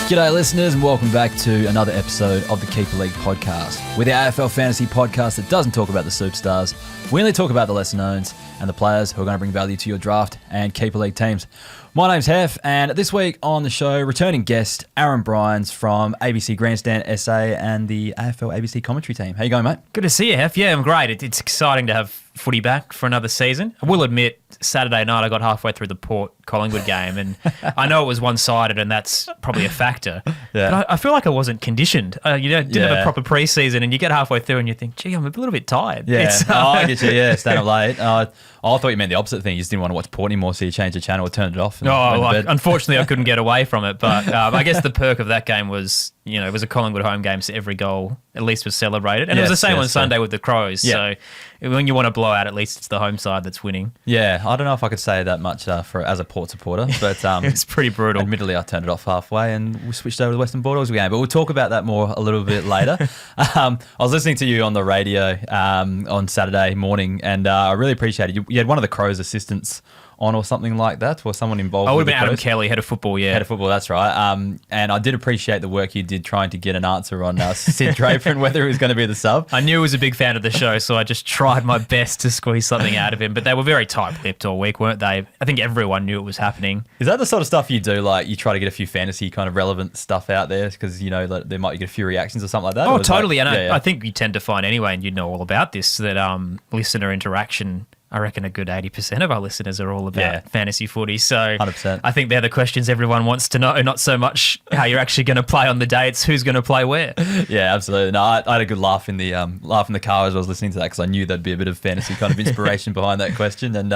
G'day listeners and welcome back to another episode of the Keeper League podcast. We're the AFL Fantasy podcast that doesn't talk about the superstars. We only talk about the lesser knowns and the players who are going to bring value to your draft and Keeper League teams. My name's Heff, and this week on the show, returning guest Aaron Bryans from ABC Grandstand SA and the AFL ABC Commentary Team. How you going, mate? Good to see you, Heff. Yeah, I'm great. It's exciting to have footy back for another season. I will admit, Saturday night I got halfway through the Port Collingwood game, and I know it was one-sided, and that's probably a factor. Yeah. But I feel like I wasn't conditioned. Didn't have a proper pre-season, and you get halfway through and you think, gee, I'm a little bit tired. Yeah, I get you. Yeah, staying up late. I thought you meant the opposite thing. You just didn't want to watch Port anymore, so you changed the channel or turned it off. Unfortunately, I couldn't get away from it. But I guess the perk of that game was, it was a Collingwood home game, so every goal at least was celebrated. And it was the same on Sunday with the Crows. Yeah. So when you want to blow out, at least it's the home side that's winning. Yeah, I don't know if I could say that much as a Port supporter, but it's pretty brutal. Admittedly, I turned it off halfway and we switched over to the Western Bulldogs game. But we'll talk about that more a little bit later. I was listening to you on the radio on Saturday morning, and I really appreciated you. You had one of the Crows' assistants on or something like that, or someone involved. Would have with been Adam Kelly, head of football, yeah. Head of football, that's right. And I did appreciate the work you did trying to get an answer on Sid Draper and whether he was going to be the sub. I knew he was a big fan of the show, so I just tried my best to squeeze something out of him. But they were very tight-lipped all week, weren't they? I think everyone knew it was happening. Is that the sort of stuff you do, like you try to get a few fantasy kind of relevant stuff out there because, like, there might get a few reactions or something like that? Oh, totally. I think you tend to find anyway, and you know all about this, that listener interaction, I reckon a good 80% of our listeners are all about fantasy footy. So 100%. I think they're the questions everyone wants to know, not so much how you're actually going to play on the day, it's who's going to play where. Yeah, absolutely. No, I had a good laugh in the car as I was listening to that because I knew there'd be a bit of fantasy kind of inspiration behind that question. And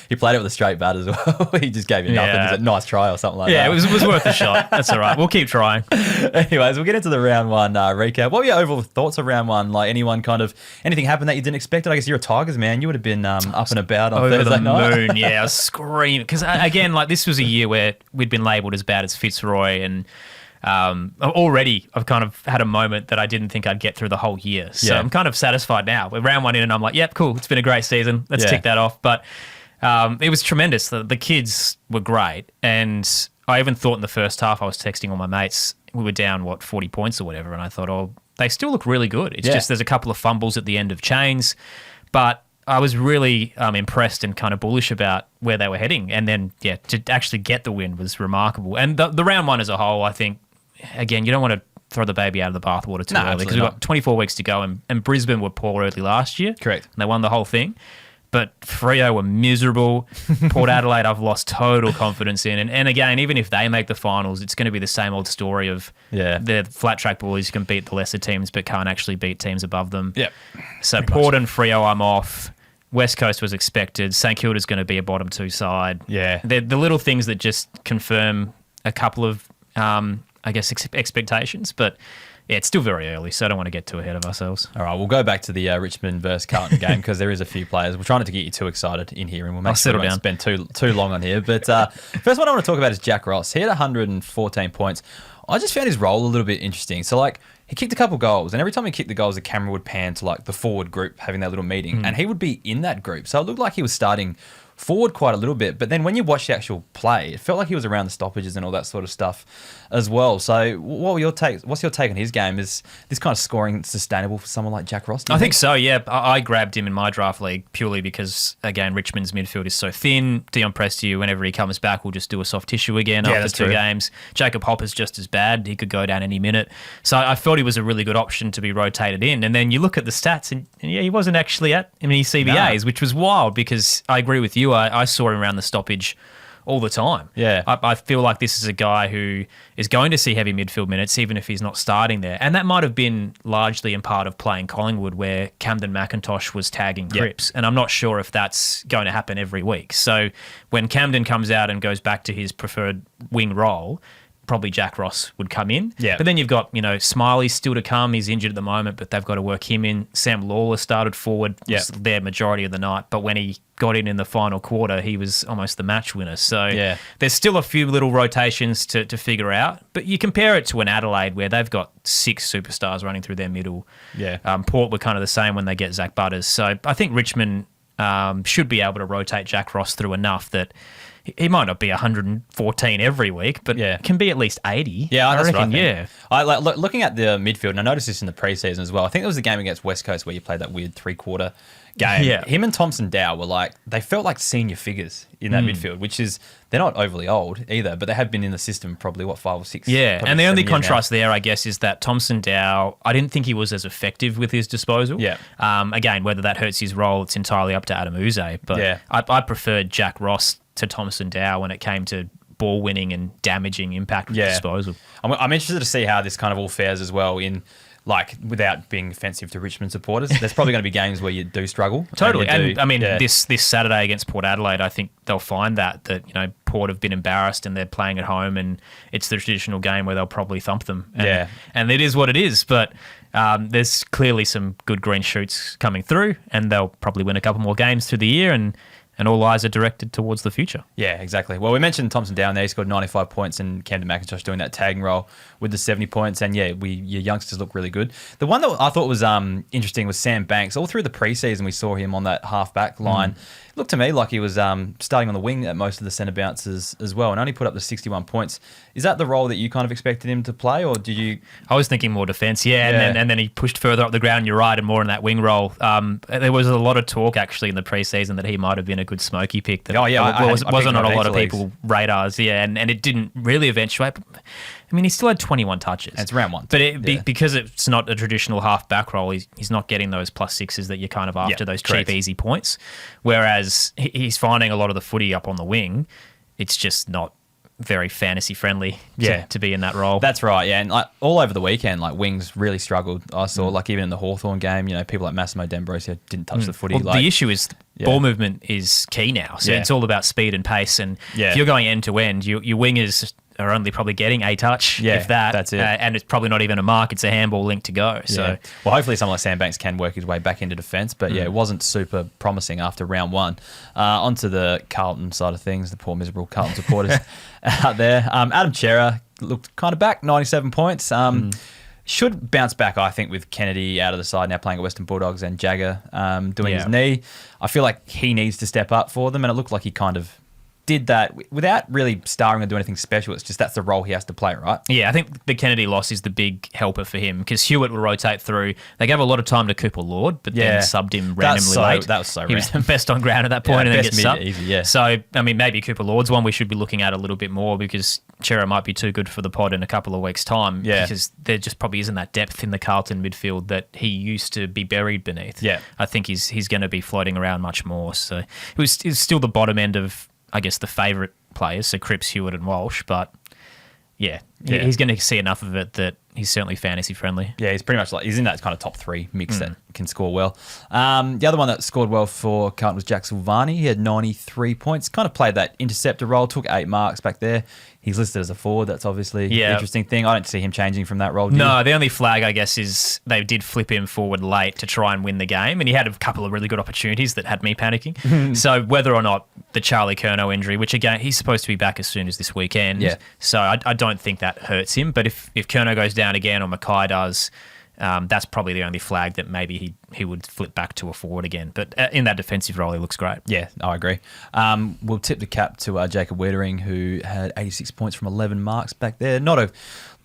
he played it with a straight bat as well. He just gave you nothing. He said, nice try or something like that. Yeah, it was worth a shot. That's all right. We'll keep trying. Anyways, we'll get into the round one recap. What were your overall thoughts of round one? Like anything happened that you didn't expect? I guess you're a Tigers man. You would have been up and about on Thursday night. Moon, yeah, I was screaming because again, like this was a year where we'd been labelled as bad as Fitzroy, and already I've kind of had a moment that I didn't think I'd get through the whole year. So I'm kind of satisfied now. We're round one in, and I'm like, yep, cool. It's been a great season. Let's tick that off. But it was tremendous. The kids were great, and I even thought in the first half I was texting all my mates. We were down 40 points or whatever, and I thought, they still look really good. It's just there's a couple of fumbles at the end of chains, but I was really impressed and kind of bullish about where they were heading. And then, to actually get the win was remarkable. And the round one as a whole, I think, again, you don't want to throw the baby out of the bathwater too early because we've got 24 weeks to go, and Brisbane were poor early last year. Correct. And they won the whole thing. But Freo were miserable. Port Adelaide, I've lost total confidence in. And again, even if they make the finals, it's going to be the same old story of the flat track bullies who can beat the lesser teams but can't actually beat teams above them. Yep. So Port and Freo, I'm off. West Coast was expected. St Kilda's going to be a bottom two side. Yeah. They're the little things that just confirm a couple of, expectations. But it's still very early, so I don't want to get too ahead of ourselves. All right, we'll go back to the Richmond versus Carlton game because there is a few players. We're trying not to get you too excited in here, and we'll make sure we don't spend too long on here. But first one I want to talk about is Jack Ross. He had 114 points. I just found his role a little bit interesting. So, he kicked a couple goals, and every time he kicked the goals, the camera would pan to, the forward group having that little meeting, and he would be in that group. So it looked like he was starting forward quite a little bit, but then when you watch the actual play, it felt like he was around the stoppages and all that sort of stuff as well. So what were your takes? What's your take on his game? Is this kind of scoring sustainable for someone like Jack Ross? I think so, yeah. I grabbed him in my draft league purely because, again, Richmond's midfield is so thin. Dion Prestia, whenever he comes back, will just do a soft tissue again after two games. Jacob Hopper's just as bad. He could go down any minute. So I felt he was a really good option to be rotated in. And then you look at the stats, and he wasn't actually at many CBAs, which was wild because I agree with you. I saw him around the stoppage all the time. Yeah. I feel like this is a guy who is going to see heavy midfield minutes, even if he's not starting there. And that might have been largely in part of playing Collingwood, where Camden McIntosh was tagging Cripps. And I'm not sure if that's going to happen every week. So when Camden comes out and goes back to his preferred wing role, probably Jack Ross would come in. Yeah. But then you've got, Smiley still to come. He's injured at the moment, but they've got to work him in. Sam Lawler started forward there majority of the night, but when he got in the final quarter, he was almost the match winner. So there's still a few little rotations to figure out, but you compare it to an Adelaide where they've got 6 superstars running through their middle. Yeah. Port were kind of the same when they get Zach Butters. So I think Richmond should be able to rotate Jack Ross through enough that he might not be 114 every week, but can be at least 80. Yeah, I that's reckon, right. Yeah. I like looking at the midfield, and I noticed this in the preseason as well. I think it was the game against West Coast where you played that weird 3-quarter game. Yeah. Him and Thompson Dow were they felt like senior figures in that midfield, which is, they're not overly old either, but they have been in the system probably, 5 or 6. Yeah, and the only contrast there, I guess, is that Thompson Dow, I didn't think he was as effective with his disposal. Yeah. Again, whether that hurts his role, it's entirely up to Adam Uze, but I preferred Jack Ross to Thompson Dow when it came to ball winning and damaging impact with disposal. I'm interested to see how this kind of all fares as well in, without being offensive to Richmond supporters. There's probably going to be games where you do struggle. Totally. And I mean, this Saturday against Port Adelaide, I think they'll find that Port have been embarrassed and they're playing at home, and it's the traditional game where they'll probably thump them. And it is what it is, but there's clearly some good green shoots coming through, and they'll probably win a couple more games through the year, and all eyes are directed towards the future. Yeah, exactly. Well, we mentioned Thompson down there. He scored 95 points, and Camden McIntosh doing that tagging role with the 70 points. And your youngsters look really good. The one that I thought was interesting was Sam Banks. All through the preseason, we saw him on that half-back line. It looked to me like he was starting on the wing at most of the centre bounces as well, and only put up the 61 points. Is that the role that you kind of expected him to play, or did you? I was thinking more defence, and then he pushed further up the ground. You're right, and more in that wing role. There was a lot of talk actually in the preseason that he might have been a good smoky pick. That wasn't on a lot of people's radars. Yeah, and it didn't really eventuate. I mean, he still had 21 touches. And it's round one. But because it's not a traditional half-back role, he's not getting those +6s that you're kind of after, those cheap, easy points. Whereas he's finding a lot of the footy up on the wing. It's just not very fantasy-friendly to be in that role. That's right, yeah. And all over the weekend, wings really struggled. I saw, even in the Hawthorn game, people like Massimo D'Ambrosio didn't touch the footy. Well, the issue is ball movement is key now. So it's all about speed and pace. And if you're going end-to-end, your wingers are only probably getting a touch, if that. That's it. And it's probably not even a mark. It's a handball link to go. So, well, hopefully someone like Sam Banks can work his way back into defence. But, it wasn't super promising after round one. Onto the Carlton side of things, the poor miserable Carlton supporters out there. Adam Chera looked kind of back, 97 points. Should bounce back, I think, with Kennedy out of the side now playing at Western Bulldogs and Jagger doing his knee. I feel like he needs to step up for them, and it looked like he kind of did that without really starring or doing anything special. It's just that's the role he has to play, right? Yeah, I think the Kennedy loss is the big helper for him because Hewitt will rotate through. They gave a lot of time to Cooper Lord, but then subbed him randomly late. That was so He was best on ground at that point and then gets subbed. Easy, So, I mean, maybe Cooper Lord's one we should be looking at a little bit more because Chera might be too good for the pod in a couple of weeks' time because there just probably isn't that depth in the Carlton midfield that he used to be buried beneath. I think he's going to be floating around much more. So it was still the bottom end of, I guess, the favourite players, so Cripps, Hewitt and Walsh, but he's going to see enough of it that he's certainly fantasy friendly. Yeah, he's pretty much he's in that kind of top 3 mix that can score well. The other one that scored well for Carlton was Jack Silvani. He had 93 points, kind of played that interceptor role, took 8 marks back there. He's listed as a forward. That's obviously an interesting thing. I don't see him changing from that role. No, the only flag, I guess, is they did flip him forward late to try and win the game, and he had a couple of really good opportunities that had me panicking. So whether or not the Charlie Curnow injury, which again, he's supposed to be back as soon as this weekend, so I don't think that hurts him. But if Curnow goes down again or Mackay does, that's probably the only flag that maybe he would flip back to a forward again. But in that defensive role, he looks great. Yeah, I agree. We'll tip the cap to Jacob Wiedering, who had 86 points from 11 marks back there. Not a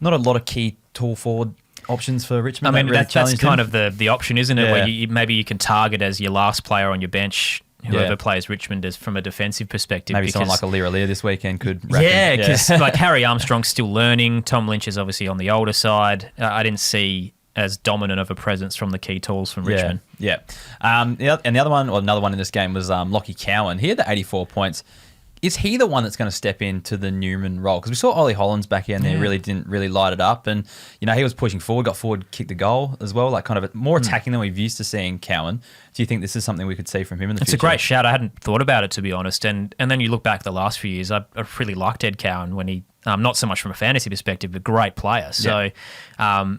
lot of key tall forward options for Richmond. I mean, that's kind of the option, isn't it? Where maybe you can target as your last player on your bench whoever plays Richmond as from a defensive perspective. Maybe someone like Alira this weekend could because like Harry Armstrong's still learning. Tom Lynch is obviously on the older side. I didn't see as dominant of a presence from the key tools from Richmond. Yeah. And the other one, or another one in this game was Lockie Cowan. He had the 84 points. Is he the one that's going to step into the Newman role? Because we saw Ollie Hollands back in there, really didn't really light it up. And, he was pushing forward, got forward, kicked the goal as well, kind of more attacking than we've used to seeing Cowan. Do you think this is something we could see from him in the future? It's a great shout. I hadn't thought about it, to be honest. And then you look back the last few years, I really liked Ed Cowan when he not so much from a fantasy perspective, but great player. So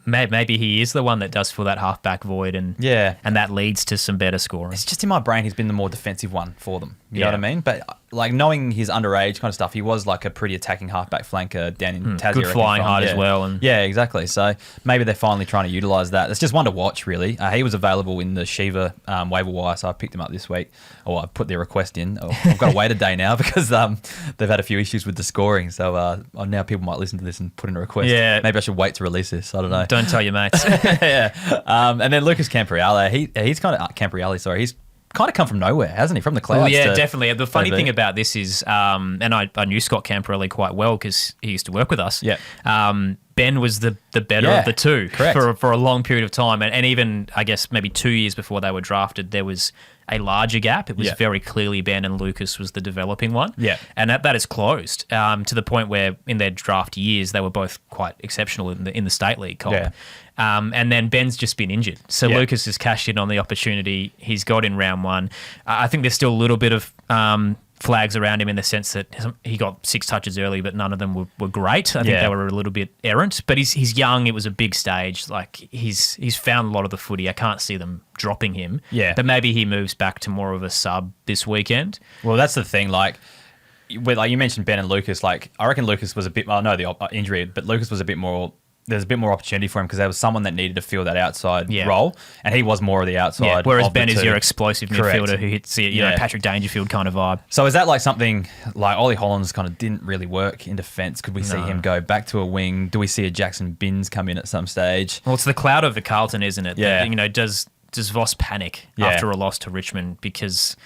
maybe he is the one that does fill that halfback void, and that leads to some better scoring. It's just in my brain, he's been the more defensive one for them. You know what I mean? But like knowing his underage kind of stuff, he was like a pretty attacking halfback flanker down in Tassie. Good flying height as well. And exactly. So maybe they're finally trying to utilise that. It's just one to watch, really. He was available in the Shiva waiver wire, so I picked him up this week. Or I put their request in. I've got to wait a day now because they've had a few issues with the scoring. So now people might listen to this and put in a request. Yeah. Maybe I should wait to release this. I don't know. Don't tell your mates. And then Lucas Campriale, he's kind of he's kind of come from nowhere, hasn't he? From the clouds. Well, yeah, definitely. The funny thing about this is, and I knew Scott Campriale quite well because he used to work with us. Yeah. Ben was the better of the two for a long period of time. And even, I guess, maybe 2 years before they were drafted, there was a larger gap. It was very clearly Ben, and Lucas was the developing one. Yeah. And that is closed to the point where in their draft years, they were both quite exceptional in the state league comp. Yeah. And then Ben's just been injured. So Lucas has cashed in on the opportunity he's got in round one. I think there's still a little bit of flags around him in the sense that he got 6 touches early, but none of them were great. I think they were a little bit errant. But he's young. It was a big stage. Like he's found a lot of the footy. I can't see them dropping him. Yeah. But maybe he moves back to more of a sub this weekend. Well, that's the thing. Like you mentioned Ben and Lucas. Like I reckon Lucas was a bit. I know the injury, but Lucas was a bit more. There's a bit more opportunity for him because there was someone that needed to fill that outside role, and he was more of the outside. Yeah, whereas of Ben the is two. your explosive midfielder who hits the Patrick Dangerfield kind of vibe. So is that like something like Ollie Hollands kind of didn't really work in defence? Could we see him go back to a wing? Do we see a Jackson Binns come in at some stage? Well, it's the cloud over Carlton, isn't it? Yeah. Does Voss panic after a loss to Richmond because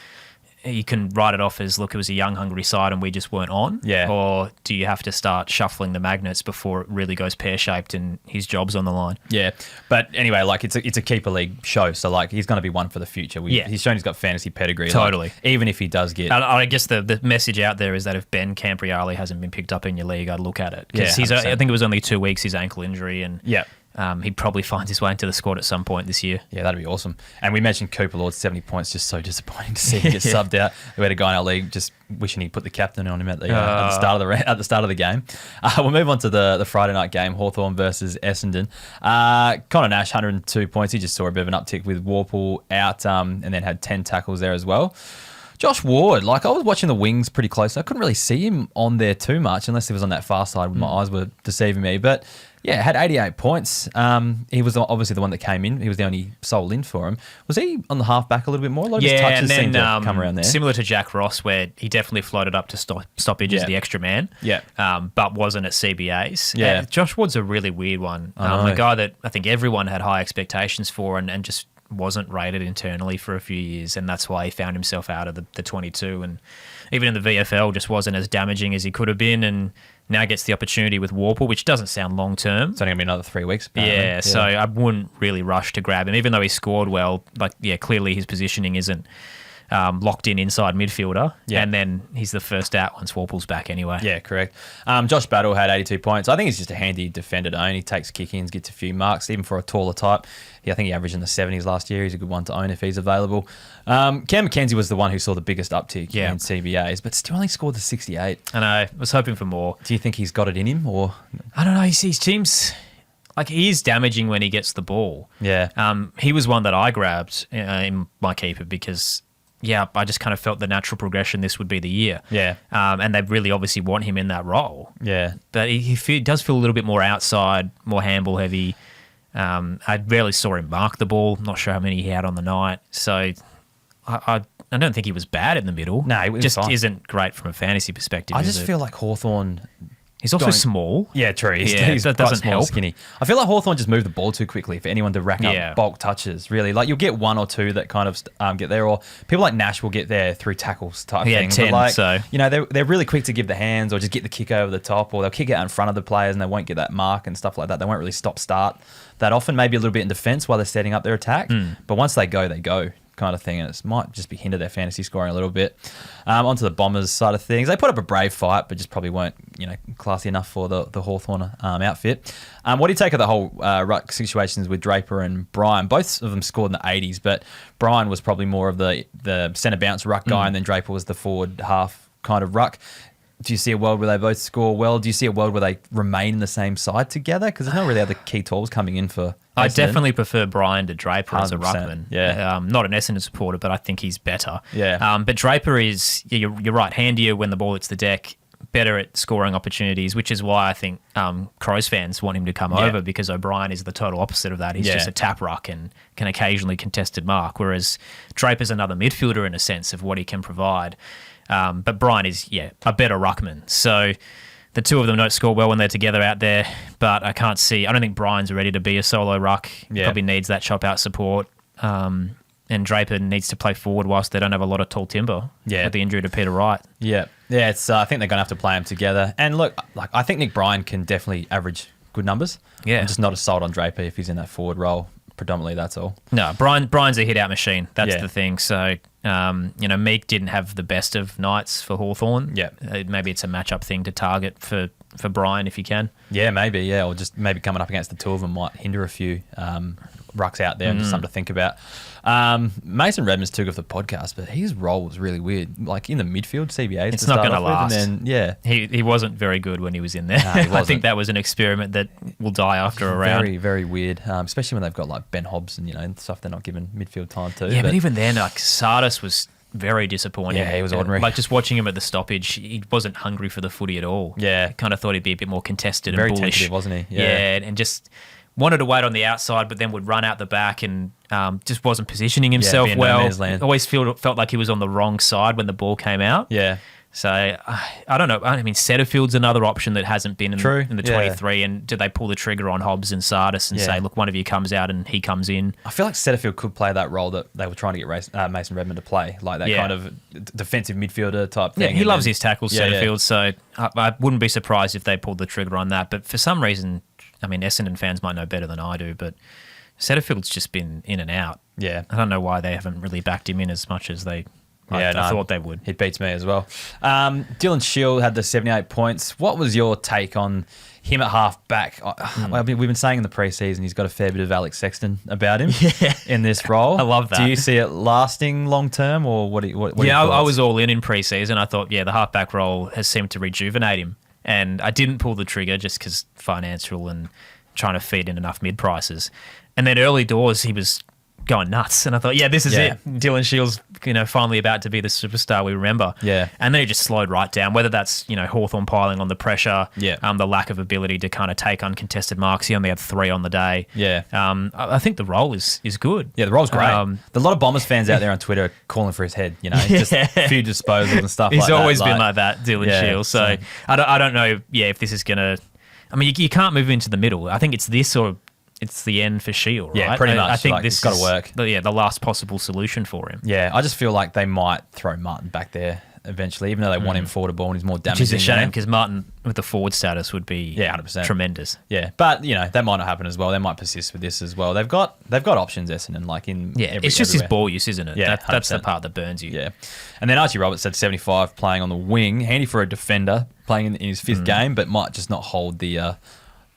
you can write it off as, look, it was a young, hungry side and we just weren't on? Yeah. Or do you have to start shuffling the magnets before it really goes pear-shaped and his job's on the line? Yeah. But anyway, like it's a keeper league show, so like he's going to be one for the future. He's shown he's got fantasy pedigree. Totally. Like, even if he does get... I guess the message out there is that if Ben Campriale hasn't been picked up in your league, I'd look at it. Because I think it was only 2 weeks, his ankle injury, and... Yeah. He'd probably find his way into the squad at some point this year. Yeah, that'd be awesome. And we mentioned Cooper Lord, 70 points, just so disappointing to see him get subbed out. We had a guy in our league just wishing he'd put the captain on him at the start of the game. We'll move on to the Friday night game, Hawthorn versus Essendon. Connor Nash, 102 points. He just saw a bit of an uptick with Warple out and then had 10 tackles there as well. Josh Ward, like I was watching the wings pretty close. I couldn't really see him on there too much unless he was on that far side when my eyes were deceiving me. But yeah, had 88 points. He was obviously the one that came in. He was the only soul in for him. Was he on the half-back a little bit more? A lot of his touches seemed to come around there. Similar to Jack Ross, where he definitely floated up to stoppage as the extra man, but wasn't at CBAs. Yeah. Josh Ward's a really weird one. A guy that I think everyone had high expectations for and just wasn't rated internally for a few years, and that's why he found himself out of the 22, and even in the VFL just wasn't as damaging as he could have been, and now gets the opportunity with Warple, which doesn't sound long term. It's only going to be another 3 weeks. Yeah, so I wouldn't really rush to grab him, even though he scored well. Clearly his positioning isn't locked in inside midfielder, and then he's the first out once Warple's back anyway. Yeah, correct. Josh Battle had 82 points. I think he's just a handy defender to own. He takes kick-ins, gets a few marks, even for a taller type. I think he averaged in the 70s last year. He's a good one to own if he's available. Cam McKenzie was the one who saw the biggest uptick in CBAs, but still only scored the 68. I know. I was hoping for more. Do you think he's got it in him? Or I don't know. He sees teams... Like, he is damaging when he gets the ball. Yeah. He was one that I grabbed in my keeper because... Yeah, I just kind of felt the natural progression this would be the year. Yeah. And they really obviously want him in that role. Yeah. But he does feel a little bit more outside, more handball heavy. I rarely saw him mark the ball. Not sure how many he had on the night. So I don't think he was bad in the middle. No, he was just fine. Isn't great from a fantasy perspective. I just feel like Hawthorn... He's also small. Yeah, true. He's that quite doesn't small, help. skinny. I feel like Hawthorn just moved the ball too quickly for anyone to rack up bulk touches, really. Like, you'll get one or two that kind of get there, or people like Nash will get there through tackles type thing. 10, but so... You know, they're really quick to give the hands or just get the kick over the top, or they'll kick out in front of the players and they won't get that mark and stuff like that. They won't really stop-start that often, maybe a little bit in defence while they're setting up their attack. But once they go, kind of thing, and it might just be hinder their fantasy scoring a little bit. Onto the Bombers side of things, they put up a brave fight, but just probably weren't classy enough for the Hawthorn outfit. What do you take of the whole ruck situations with Draper and Bryan? Both of them scored in the 80s, but Bryan was probably more of the centre bounce ruck guy, and then Draper was the forward half kind of ruck. Do you see a world where they both score well? Do you see a world where they remain in the same side together? Because there's not really other key tools coming in for I Essendon. Definitely prefer Bryan to Draper as a 100%, ruckman. yeah. Not an Essendon supporter, but I think he's better. Yeah. But Draper is, you're right, handier when the ball hits the deck, better at scoring opportunities, which is why I think Crows fans want him to come over, because O'Brien is the total opposite of that. He's just a tap ruck and can occasionally contested mark, whereas Draper's another midfielder in a sense of what he can provide. But Bryan is, a better ruckman. So the two of them don't score well when they're together out there, but I don't think Bryan's ready to be a solo ruck. He probably needs that chop-out support. And Draper needs to play forward whilst they don't have a lot of tall timber with the injury to Peter Wright. Yeah. Yeah, it's. I think they're going to have to play them together. And look, I think Nick Bryan can definitely average good numbers. Yeah. I'm just not as sold on Draper if he's in that forward role. Predominantly, that's all. No, Bryan's a hit-out machine. That's the thing. So, Meek didn't have the best of nights for Hawthorn. Yeah. Maybe it's a matchup thing to target for Bryan if you can. Yeah, maybe. Yeah, or just maybe coming up against the two of them might hinder a few rucks out there and just something to think about. Mason Redman's took off the podcast, but his role was really weird. Like in the midfield, CBA. It's not going to last. And then, he wasn't very good when he was in there. No, he wasn't. I think that was an experiment that will die after a round. Very, very weird. Especially when they've got like Ben Hobbs and and stuff they're not giving midfield time to. Yeah, but even then, like Sardis was very disappointing. Yeah, he was ordinary. Like just watching him at the stoppage, he wasn't hungry for the footy at all. Yeah, kind of thought he'd be a bit more contested very and bullish, tentative, wasn't he? Yeah, and just wanted to wait on the outside, but then would run out the back and just wasn't positioning himself well. Always felt like he was on the wrong side when the ball came out. Yeah. So, I don't know. I mean, Setterfield's another option that hasn't been in the 23. And do they pull the trigger on Hobbs and Sardis and say, look, one of you comes out and he comes in? I feel like Setterfield could play that role that they were trying to get Mason Redman to play, like that kind of defensive midfielder type thing. Yeah, he loves his tackles, Setterfield, so I wouldn't be surprised if they pulled the trigger on that. But for some reason, I mean, Essendon fans might know better than I do, but Setterfield's just been in and out. Yeah. I don't know why they haven't really backed him in as much as I thought they would. It beats me as well. Dylan Shield had the 78 points. What was your take on him at half back? We've been saying in the preseason he's got a fair bit of Alex Sexton about him in this role. I love that. Do you see it lasting long term, or what? I was all in preseason. I thought, the half back role has seemed to rejuvenate him, and I didn't pull the trigger just because financial and trying to feed in enough mid prices. And then early doors he was going nuts, and I thought, this is it. Dylan Shields, finally about to be the superstar we remember. Yeah. And then he just slowed right down, whether that's, Hawthorn piling on the pressure, the lack of ability to kind of take uncontested marks. He only had 3 on the day. Yeah. I think the role is good. Yeah, the role's great. There's a lot of Bombers fans out there on Twitter calling for his head, just a few disposals and stuff like that. He's always been like that, Dylan Shields. So I don't know, if this is going to... I mean, you can't move into the middle. I think it's this or... It's the end for Shield, right? Yeah, pretty much. I think this has got to work. The last possible solution for him. Yeah, I just feel like they might throw Martin back there eventually, even though they want him forward a ball and he's more damaging. Which is a shame because Martin with the forward status would be 100%. Tremendous. Yeah, but that might not happen as well. They might persist with this as well. They've got options, Essendon, like in it's just his ball use, isn't it? Yeah, that's the part that burns you. Yeah, and then Archie Roberts had 75 playing on the wing, handy for a defender playing in his 5th game, but might just not hold the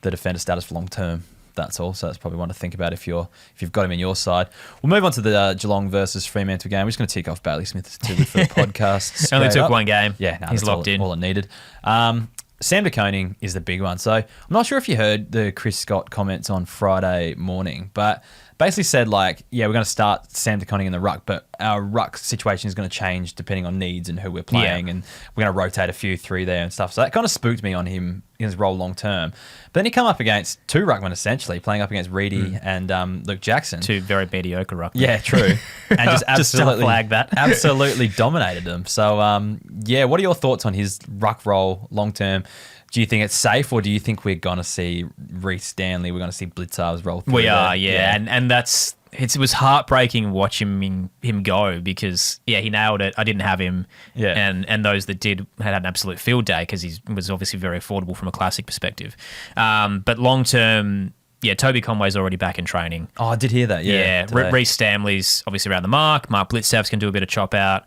defender status for long term. That's all. So that's probably one to think about if you've got him in your side. We'll move on to the Geelong versus Fremantle game. We're just going to tick off Bailey Smith. It's too good for the podcast. Only took one game. Yeah, he's locked in. All it needed. Sam de Koning is the big one. So I'm not sure if you heard the Chris Scott comments on Friday morning, but basically said we're going to start Sam de Koning in the ruck, but our ruck situation is going to change depending on needs and who we're playing, and we're going to rotate a few through there and stuff. So that kind of spooked me on him in his role long term. But then he come up against 2 ruckmen essentially, playing up against Reedy and Luke Jackson. 2 very mediocre ruckmen. Yeah, true. And just absolutely flag that. absolutely dominated them. So what are your thoughts on his ruck role long term? Do you think it's safe, or do you think we're going to see Reece Stanley, we're going to see Blitzarves roll through? We are, and that's... It was heartbreaking watching him go because, he nailed it. I didn't have him. Yeah. And those that did had an absolute field day because he was obviously very affordable from a classic perspective. But long term, Toby Conway's already back in training. Oh, I did hear that, yeah. Reece Stanley's obviously around the mark. Mark Blitzarves can do a bit of chop out.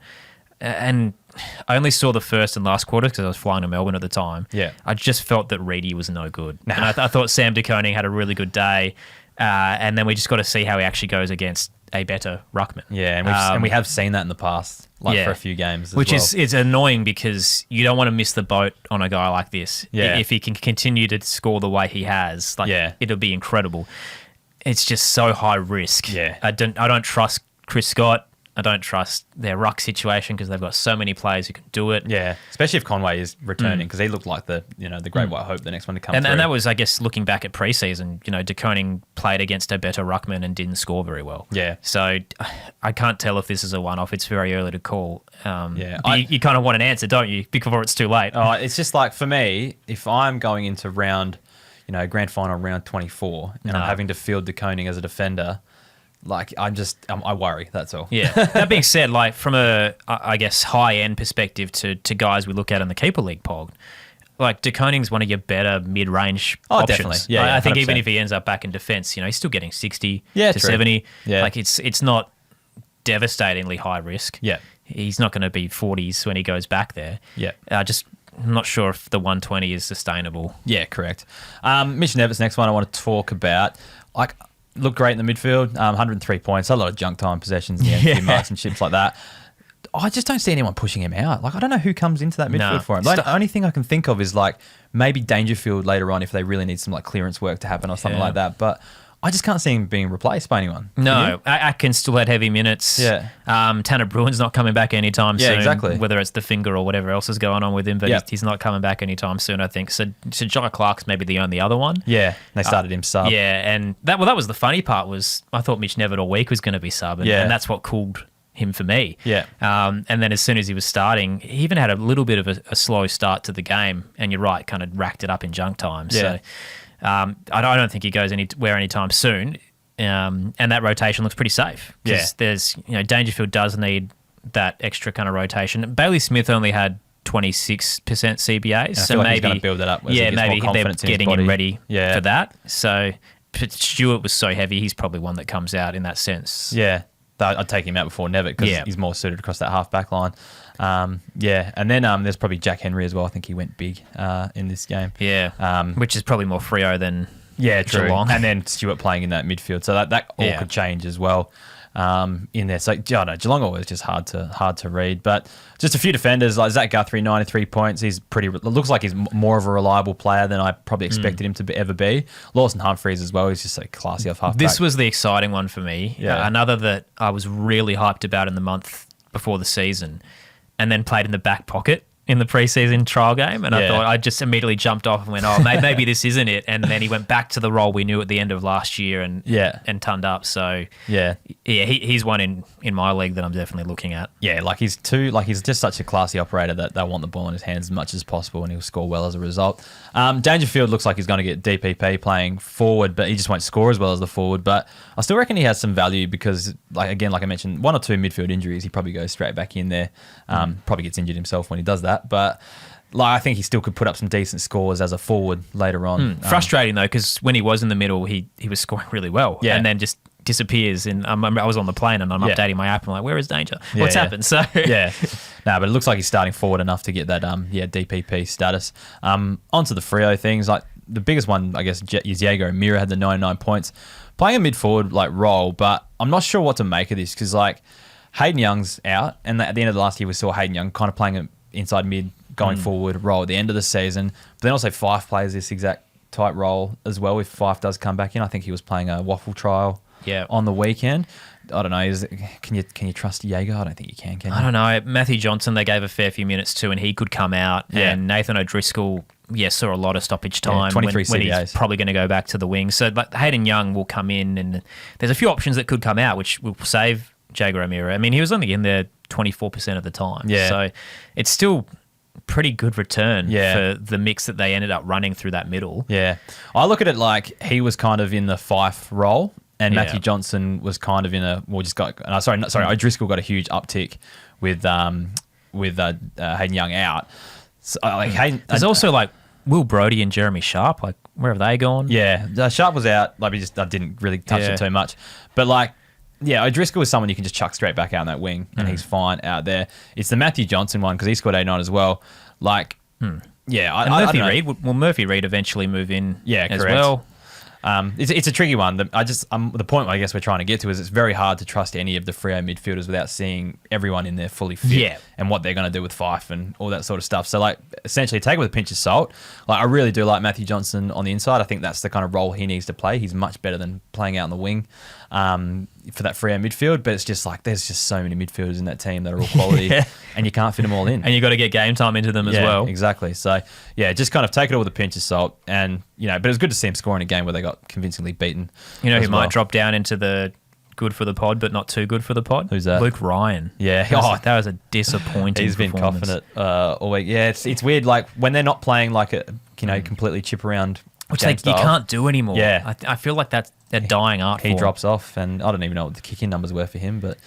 And I only saw the first and last quarter because I was flying to Melbourne at the time. Yeah. I just felt that Reedy was no good. And I thought Sam de Koning had a really good day. And then we just got to see how he actually goes against a better ruckman. Yeah, and we have seen that in the past, for a few games. Which is it's annoying because you don't want to miss the boat on a guy like this. Yeah. If he can continue to score the way he has, it'll be incredible. It's just so high risk. Yeah. I don't trust Chris Scott. I don't trust their ruck situation because they've got so many players who can do it. Yeah, especially if Conway is returning because he looked like the great white hope, the next one to come through. And that was, I guess, looking back at preseason, De Koning played against a better ruckman and didn't score very well. Yeah. So I can't tell if this is a one-off. It's very early to call. You kind of want an answer, don't you, before it's too late? Oh, it's just like, for me, if I'm going into grand final round 24 and I'm having to field De Koning as a defender, I worry. That's all. Yeah. That being said, from a, I guess, high-end perspective to guys we look at in the Keeper League pod, De Koning's one of your better mid-range options. Definitely. Yeah, I think 100%. even if he ends up back in defence, he's still getting 60 to true. 70. Yeah. It's not devastatingly high risk. Yeah. He's not going to be 40s when he goes back there. Yeah. I'm not sure if the 120 is sustainable. Yeah, correct. Mitch Nevitt's next one I want to talk about. Looked great in the midfield, 103 points, a lot of junk time possessions, a few marks and chips like that. I just don't see anyone pushing him out. I don't know who comes into that midfield for him. The only thing I can think of is maybe Dangerfield later on if they really need some clearance work to happen or something like that. But I just can't see him being replaced by anyone. No, Atkins still had heavy minutes. Yeah. Tanner Bruin's not coming back anytime soon. Yeah, exactly. Whether it's the finger or whatever else is going on with him, but he's not coming back anytime soon, I think. So Jai Clark's maybe the only other one. Yeah, they started him sub. Yeah, and that was the funny part was I thought Mitch Nevitt all week was going to be sub, and that's what cooled him for me. Yeah. And then as soon as he was starting, he even had a little bit of a slow start to the game, and you're right, kind of racked it up in junk time. Yeah. So I don't think he goes anywhere anytime soon. And that rotation looks pretty safe. Because there's, Dangerfield does need that extra kind of rotation. Bailey Smith only had 26% CBAs, so maybe he's going to build that up. Maybe they're getting him ready for that. So but Stewart was so heavy; he's probably one that comes out in that sense. Yeah, I'd take him out before Nevitt because he's more suited across that half back line. And then there's probably Jack Henry as well. I think he went big in this game. Yeah, which is probably more Freo than. Yeah, true. Geelong. And then Stewart playing in that midfield. So that all could change as well in there. So, Geelong always just hard to read. But just a few defenders, like Zach Guthrie, 93 points. He's looks like he's more of a reliable player than I probably expected him to ever be. Lawson Humphreys as well. He's just so classy off halfback. This was the exciting one for me. Yeah. Another that I was really hyped about in the month before the season and then played in the back pocket in the preseason trial game, and I thought I just immediately jumped off and went, "Oh, maybe this isn't it." And then he went back to the role we knew at the end of last year, and turned up. So he's one in my league that I'm definitely looking at. Yeah, he's just such a classy operator that they want the ball in his hands as much as possible, and he'll score well as a result. Dangerfield looks like he's going to get DPP playing forward, but he just won't score as well as the forward. But I still reckon he has some value because, like I mentioned, one or two midfield injuries, he probably goes straight back in there. Probably gets injured himself when he does that. But I think he still could put up some decent scores as a forward later on. Frustrating though, because when he was in the middle, he was scoring really well, and then just disappears. And I was on the plane and I'm updating my app. I'm like, where is Danger? What's happened? So but it looks like he's starting forward enough to get that DPP status. Onto the Freo things, like the biggest one I guess is Jaeger O'Meara had the 99 points, playing a mid forward role, but I'm not sure what to make of this because Hayden Young's out, and at the end of the last year we saw Hayden Young kind of playing an inside mid going forward role at the end of the season. But then also Fife plays this exact type role as well if Fife does come back in. I think he was playing a waffle trial on the weekend. I don't know. Can you trust Jaeger? I don't think you can you? I don't know. Matthew Johnson they gave a fair few minutes to, and he could come out. Yeah. And Nathan O'Driscoll saw a lot of stoppage time 23 when he's probably going to go back to the wing. So Hayden Young will come in, and there's a few options that could come out which will save Jaeger O'Meara. I mean, he was only in there 24% of the time. Yeah. So it's still pretty good return for the mix that they ended up running through that middle. Yeah. I look at it like he was kind of in the Fife role and Matthew Johnson was kind of in O'Driscoll got a huge uptick with Hayden Young out. So, there's also Will Brodie and Jeremy Sharp, where have they gone? Yeah. Sharp was out. I didn't really touch it too much. But O'Driscoll is someone you can just chuck straight back out in that wing and he's fine out there. It's the Matthew Johnson one because he scored 89 as well. Murphy Reid, will Murphy Reid eventually move in as well? It's a tricky one. The point I guess we're trying to get to is it's very hard to trust any of the Freo midfielders without seeing everyone in there fully fit and what they're going to do with Fife and all that sort of stuff. So like essentially take it with a pinch of salt. Like I really do like Matthew Johnson on the inside. I think that's the kind of role he needs to play. He's much better than playing out on the wing for that Freo midfield. But it's just like there's just so many midfielders in that team that are all quality and you can't fit them all in. And you got to get game time into them as well. Exactly. So yeah, just kind of take it all with a pinch of salt. And but it was good to see him score in a game where they got convincingly beaten. You know who might drop down into the good for the pod, but not too good for the pod? Who's that? Luke Ryan. Yeah. That was a disappointing He's been coughing it all week. Yeah, it's weird. Like when they're not playing like a completely chip around, which you can't do anymore. Yeah, I feel like that's a dying art. He drops off, and I don't even know what the kick-in numbers were for him, but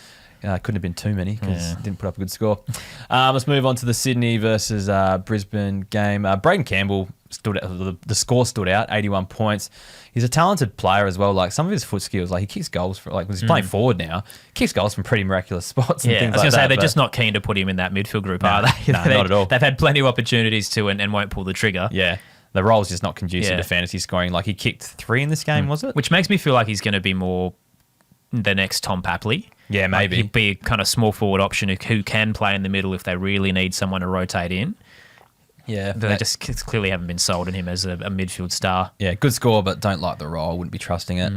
couldn't have been too many because he didn't put up a good score. Let's move on to the Sydney versus Brisbane game. Braden Campbell stood out. The score stood out, 81 points. He's a talented player as well. Like some of his foot skills, like he kicks goals for when he's playing forward now, kicks goals from pretty miraculous spots. And things I was going to say they're but just not keen to put him in that midfield group, are they? No, not at all. They've had plenty of opportunities to and won't pull the trigger. Yeah. The role's just not conducive to fantasy scoring. Like he kicked 3 in this game, was it? Which makes me feel like he's going to be more the next Tom Papley. Yeah, maybe. He'd be a kind of small forward option who can play in the middle if they really need someone to rotate in. Yeah. They just clearly haven't been sold on him as a midfield star. Yeah, good score, but don't like the role. Wouldn't be trusting it.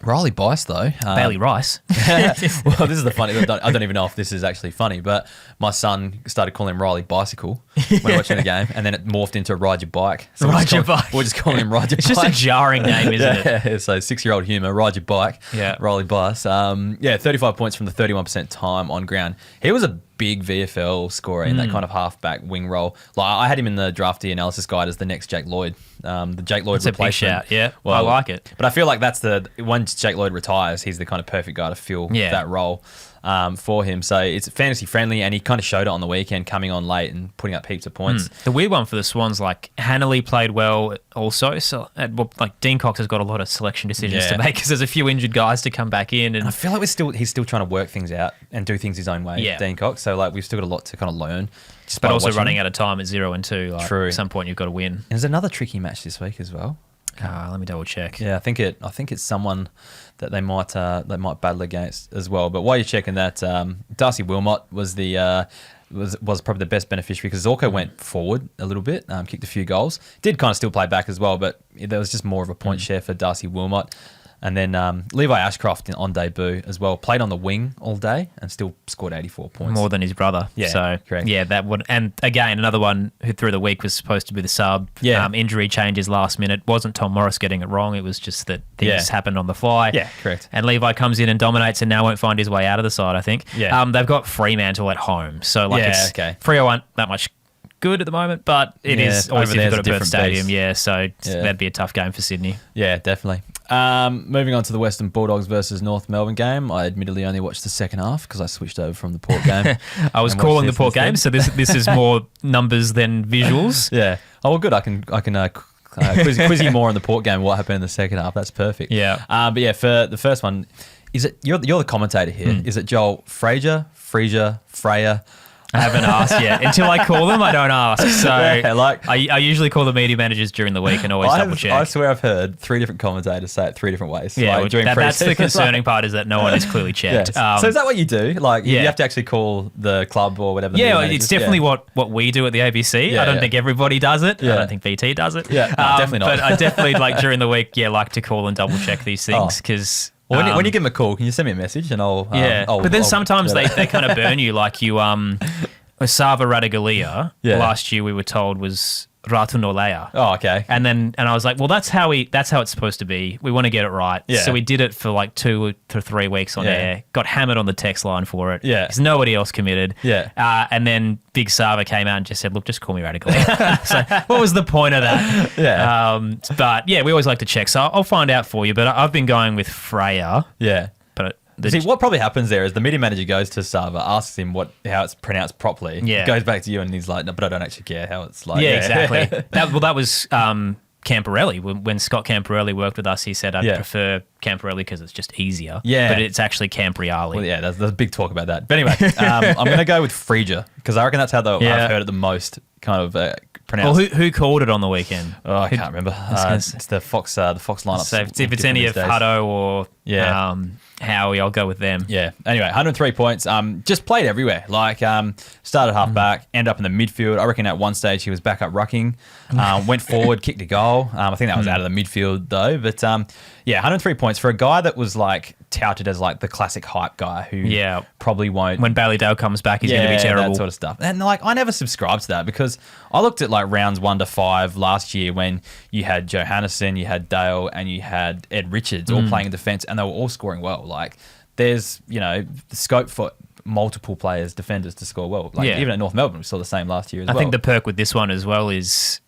Riley Bice, though. Bailey Rice. Well, this is the funny. I don't even know if this is actually funny, but my son started calling him Riley Bicycle when watching the game, and then it morphed into Ride Your Bike. So Ride Your Bike. We're just calling him Ride Your Bike. It's just a jarring name, isn't it? Yeah, so 6-year-old humour, Ride Your Bike, Riley Bice. 35 points from the 31% time on ground. He was a big VFL scorer in that kind of halfback wing role. Like I had him in the drafty analysis guide as the next Jake Lloyd. The Jake Lloyd replacement. It's a big shout, yeah. Well, I like it. But I feel like once Jake Lloyd retires, he's the kind of perfect guy to fill that role for him. So it's fantasy friendly, and he kind of showed it on the weekend, coming on late and putting up heaps of points. The weird one for the Swans, like Hanley played well also. So like Dean Cox has got a lot of selection decisions to make because there's a few injured guys to come back in, and I feel like he's still trying to work things out and do things his own way. Yeah. Dean Cox. So like we've still got a lot to kind of learn. But also running out of time at 0 and 2. Like, True. At some point you've got to win. And there's another tricky match this week as well. Let me double check. Yeah, I think it's someone that they might battle against as well. But while you're checking that, Darcy Wilmot was was probably the best beneficiary because Zorko went forward a little bit, kicked a few goals, did kind of still play back as well, but there was just more of a point share for Darcy Wilmot. And then Levi Ashcroft on debut as well, played on the wing all day and still scored 84 points. More than his brother. Yeah, so, correct. Yeah, that would. And again, another one who through the week was supposed to be the sub. Yeah. Injury changes last minute. Wasn't Tom Morris getting it wrong. It was just that things happened on the fly. Yeah, correct. And Levi comes in and dominates and now won't find his way out of the side, I think. Yeah. They've got Fremantle at home. So, Freo aren't that much good at the moment, but it is obviously they've got a Perth Stadium. So that'd be a tough game for Sydney. Yeah, definitely. Moving on to the Western Bulldogs versus North Melbourne game. I admittedly only watched the second half because I switched over from the Port game. I was calling the Port game, so this is more numbers than visuals. Yeah. Oh, well, good. I can quiz you more on the Port game. What happened in the second half? That's perfect. Yeah. But yeah, for the first one, is it you're the commentator here? Is it Joel Frazier, Freya? I haven't asked yet. Until I call them, I don't ask. So I usually call the media managers during the week and always double check. I swear I've heard 3 different commentators say it 3 different ways. Yeah, that's the concerning part is that no one has clearly checked. Yes. So is that what you do? Like you have to actually call the club or whatever. Yeah, it's definitely what we do at the ABC. Yeah, I don't think everybody does it. Yeah. I don't think BT does it. Yeah, definitely not. But I definitely during the week, like to call and double check these things because. Well, when you give them a call, can you send me a message and I'll. But then sometimes they kind of burn you, like you. Sava Radagalia last year we were told was Ratunolea. Oh, okay. And I was like, well, that's how it's supposed to be. We want to get it right. Yeah. So we did it for like 2 to 3 weeks on air. Got hammered on the text line for it. Yeah. Because nobody else committed. Yeah. And then Big Sava came out and just said, look, just call me Radagalia. So what was the point of that? Yeah. But yeah, we always like to check. So I'll find out for you. But I've been going with Freya. Yeah. But see, what probably happens there is the media manager goes to Sava, asks him how it's pronounced properly. Yeah. Goes back to you and he's like, no, but I don't actually care how it's like. Yeah, exactly. that was Camporelli. When Scott Camporelli worked with us, he said, I'd prefer Camporelli because it's just easier. Yeah. But it's actually Campriali. Well, yeah, there's big talk about that. But anyway, I'm going to go with Freja because I reckon that's how I've heard it the most kind of pronounced. Well, who called it on the weekend? Oh, I can't remember. It's the Fox lineup. So if it's any of Hutto or Howie, I'll go with them. Yeah. Anyway, 103 points. Just played everywhere. Like started half back, ended up in the midfield. I reckon at one stage he was back up rucking. Went forward, kicked a goal. I think that was out of the midfield though. But 103 points for a guy that was like touted as like the classic hype guy who probably won't. When Bailey Dale comes back, he's going to be terrible. That sort of stuff. And like I never subscribed to that because I looked at like rounds 1 to 5 last year when you had Johannesson, you had Dale, and you had Ed Richards all playing in defence, and they were all scoring well. Like there's the scope for multiple players, defenders to score well. Like even at North Melbourne, we saw the same last year as well. I think the perk with this one as well is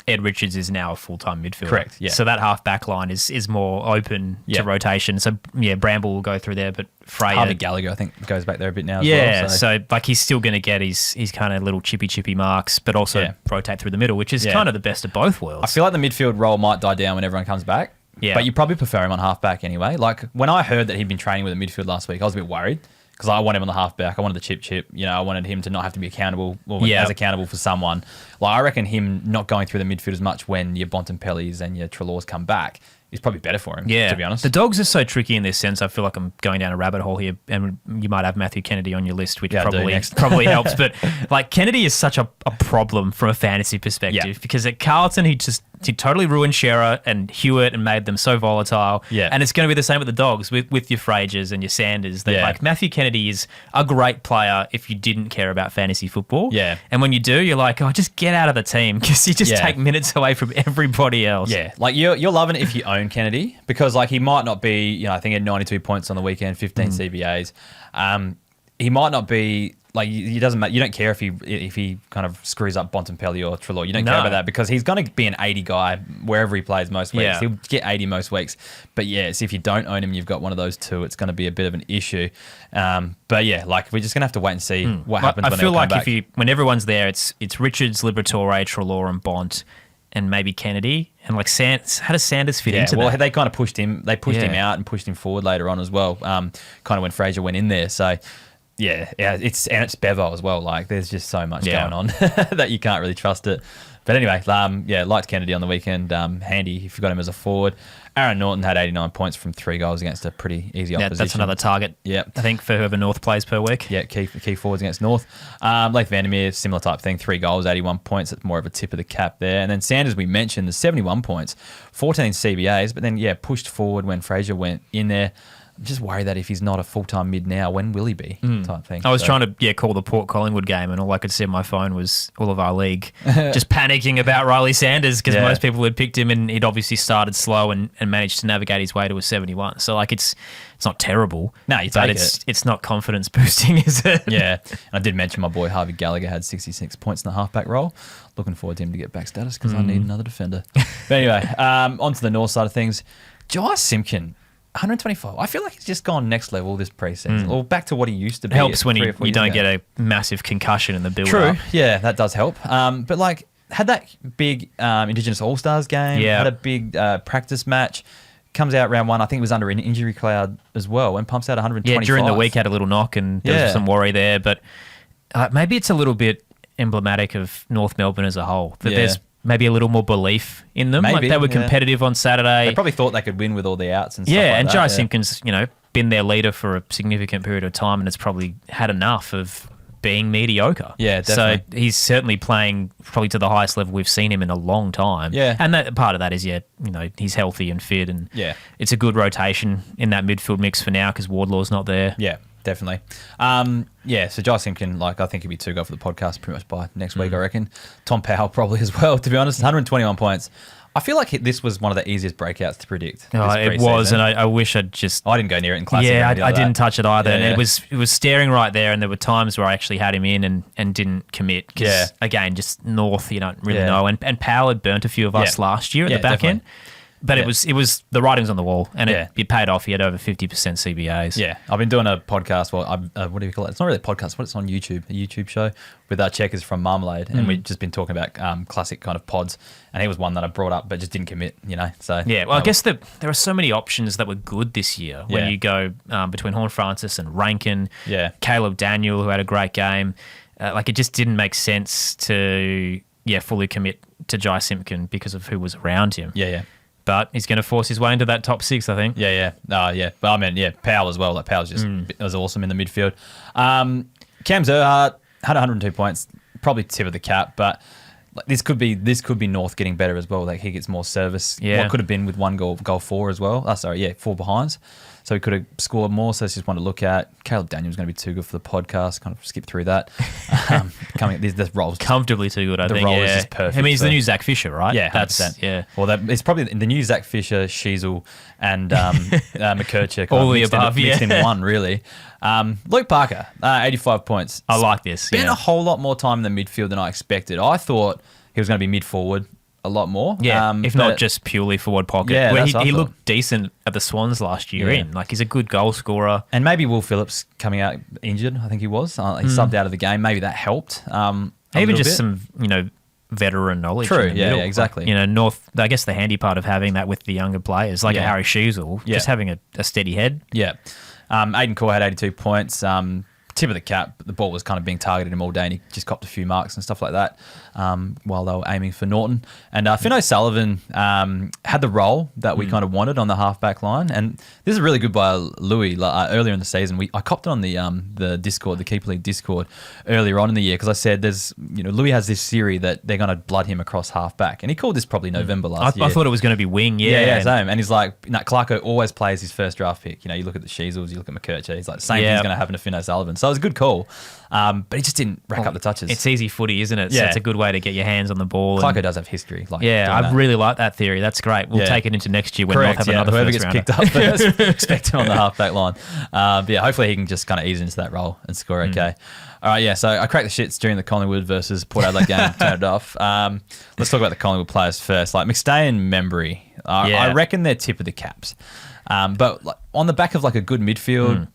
Ed Richards is now a full-time midfielder. Correct, yeah. So that half-back line is more open to rotation. So, Bramble will go through there, but Freya... Harvey Gallagher, I think, goes back there a bit now as well. Yeah, so like he's still going to get his kind of little chippy marks, but also rotate through the middle, which is kind of the best of both worlds. I feel like the midfield role might die down when everyone comes back. Yeah. But you probably prefer him on half-back anyway. Like, when I heard that he'd been training with the midfield last week, I was a bit worried. Because I want him on the half-back. I wanted the chip. I wanted him to not have to be accountable as accountable for someone. Like I reckon him not going through the midfield as much when your Bontempellis and your Treloars come back is probably better for him, to be honest. The Dogs are so tricky in this sense. I feel like I'm going down a rabbit hole here, and you might have Matthew Kennedy on your list, which probably helps. But like Kennedy is such a problem from a fantasy perspective because at Carlton he totally ruined Shearer and Hewitt and made them so volatile. Yeah. And it's going to be the same with the Dogs with your Frasers and your Sanders. Like Matthew Kennedy is a great player if you didn't care about fantasy football. Yeah. And when you do, you're like, just get out of the team because you just take minutes away from everybody else. Yeah. Like you're loving it if you own Kennedy because like he might not be, I think he had 92 points on the weekend, 15 CBAs. He might not be like he doesn't matter. You don't care if he kind of screws up Bontempelli or Treloar. You don't care about that because he's going to be an 80 guy wherever he plays most weeks. Yeah. He'll get 80 most weeks. But so if you don't own him, you've got one of those two. It's going to be a bit of an issue. But like we're just going to have to wait and see what happens. I feel like when everyone's there, it's Richards, Liberatore, Treloar, and Bont. And maybe Kennedy and like how does Sanders fit into that? Well, they kind of pushed him. They pushed him out and pushed him forward later on as well. Kind of when Fraser went in there. So it's Bevo as well. Like there's just so much going on that you can't really trust it. But anyway, liked Kennedy on the weekend. Handy if you got him as a forward. Aaron Norton had 89 points from 3 goals against a pretty easy opposition. That's another target. Yeah, I think for whoever North plays per week. Yeah, key forwards against North. Leith Vandermeer, similar type thing. 3 goals, 81 points. That's more of a tip of the cap there. And then Sanders, we mentioned, the 71 points, 14 CBAs, but then pushed forward when Fraser went in there. I'm just worried that if he's not a full-time mid now, when will he be? Type thing. I was trying to call the Port Collingwood game, and all I could see on my phone was all of our league just panicking about Riley Sanders because most people had picked him, and he'd obviously started slow and managed to navigate his way to a 71. So like it's not terrible. No, it's not confidence boosting, is it? Yeah. And I did mention my boy Harvey Gallagher had 66 points in the halfback role. Looking forward to him to get back status because I need another defender. But anyway, on to the North side of things. Jai Simpkin. 125. I feel like he's just gone next level this preseason, or back to what he used to be. It helps when you don't get a massive concussion in the build-up. True, yeah, that does help. But like, had that big Indigenous All-Stars game, had a big practice match, comes out round 1, I think it was under an injury cloud as well, and pumps out 125. Yeah, during the week had a little knock and there was some worry there, but maybe it's a little bit emblematic of North Melbourne as a whole, that there's maybe a little more belief in them. Maybe, like they were competitive on Saturday. They probably thought they could win with all the outs and stuff like and that. Jai Simpkins, been their leader for a significant period of time and has probably had enough of being mediocre. Yeah, definitely. So he's certainly playing probably to the highest level we've seen him in a long time. Yeah. And that part of that is, he's healthy and fit and it's a good rotation in that midfield mix for now because Wardlaw's not there. Yeah. Definitely. So Jai Simpkin, I think he'll be 2 goal for the podcast pretty much by next week, I reckon. Tom Powell probably as well, to be honest. 121 points. I feel like this was one of the easiest breakouts to predict. It was, and I wish I'd just... I didn't go near it in classic. Yeah, I didn't touch it either. And it was staring right there, and there were times where I actually had him in and didn't commit. Because, again, just North, you don't really know. And Powell had burnt a few of us last year at the back end. But it was the writing's on the wall, and it paid off. He had over 50% CBAs. Yeah, I've been doing a podcast. Well, what do you call it? It's not really a podcast. It's on YouTube, a YouTube show with our checkers from Marmalade, and we've just been talking about classic kind of pods. And he was one that I brought up, but just didn't commit. So I guess there are so many options that were good this year when you go between Horn Francis and Rankin, Caleb Daniel, who had a great game. like it just didn't make sense to fully commit to Jai Simpkin because of who was around him. Yeah. But he's going to force his way into that top 6, I think. Yeah. But I mean, Powell as well. Like Powell's just was awesome in the midfield. Cam Zerhardt had 102 points, probably tip of the cap, but like, this could be North getting better as well. Like he gets more service. Yeah. What could have been with one goal 4 as well. 4 behinds. So he could have scored more. So it's just one to look at. Caleb Daniel's going to be too good for the podcast. Kind of skip through that. This role's comfortably too good. I think the role is just perfect. I mean, he's the new Zach Fisher, right? Yeah, 100%. Yeah. Well, it's probably the new Zach Fisher, Sheasel, and McKercher. All the above, mixed in one, really. Luke Parker, 85 points. I like this. Spent a whole lot more time in the midfield than I expected. I thought he was going to be mid-forward a lot more. Yeah, if not just purely forward pocket. Yeah, where he looked decent at the Swans last year in. Like, he's a good goal scorer. And maybe Will Phillips coming out injured, I think he was. He subbed out of the game. Maybe that helped. Even just some, veteran knowledge. True, in the middle. exactly. Like, North, I guess the handy part of having that with the younger players, like a Harry Sheasel, just having a steady head. Yeah. Aiden Core had 82 points. Tip of the cap, the ball was kind of being targeted him all day and he just copped a few marks and stuff like that while they were aiming for Norton. And Finn O'Sullivan had the role that we kind of wanted on the halfback line. And this is really good by Louis. Earlier in the season, I copped it on the Discord, the Keeper League Discord, earlier on in the year because I said Louis has this theory that they're going to blood him across halfback. And he called this probably November last year. I thought it was going to be wing, Yeah, same. And he's like, Clarko always plays his first draft pick. You look at the Sheasels, you look at McKercher. He's like, the same thing's going to happen to Finn O'Sullivan. So it was a good call. But he just didn't rack up the touches. It's easy footy, isn't it? So it's a good way to get your hands on the ball. Clarko does have history. I really like that theory. That's great. We'll take it into next year when North have another whoever first gets rounder. picked up first, expect him on the halfback line. But hopefully he can just kind of ease into that role and score okay. All right, so I cracked the shits during the Collingwood versus Port Adelaide game. Turned it off. Let's talk about the Collingwood players first. Like McStay and Membry, I reckon they're tip of the caps. But on the back of a good midfield.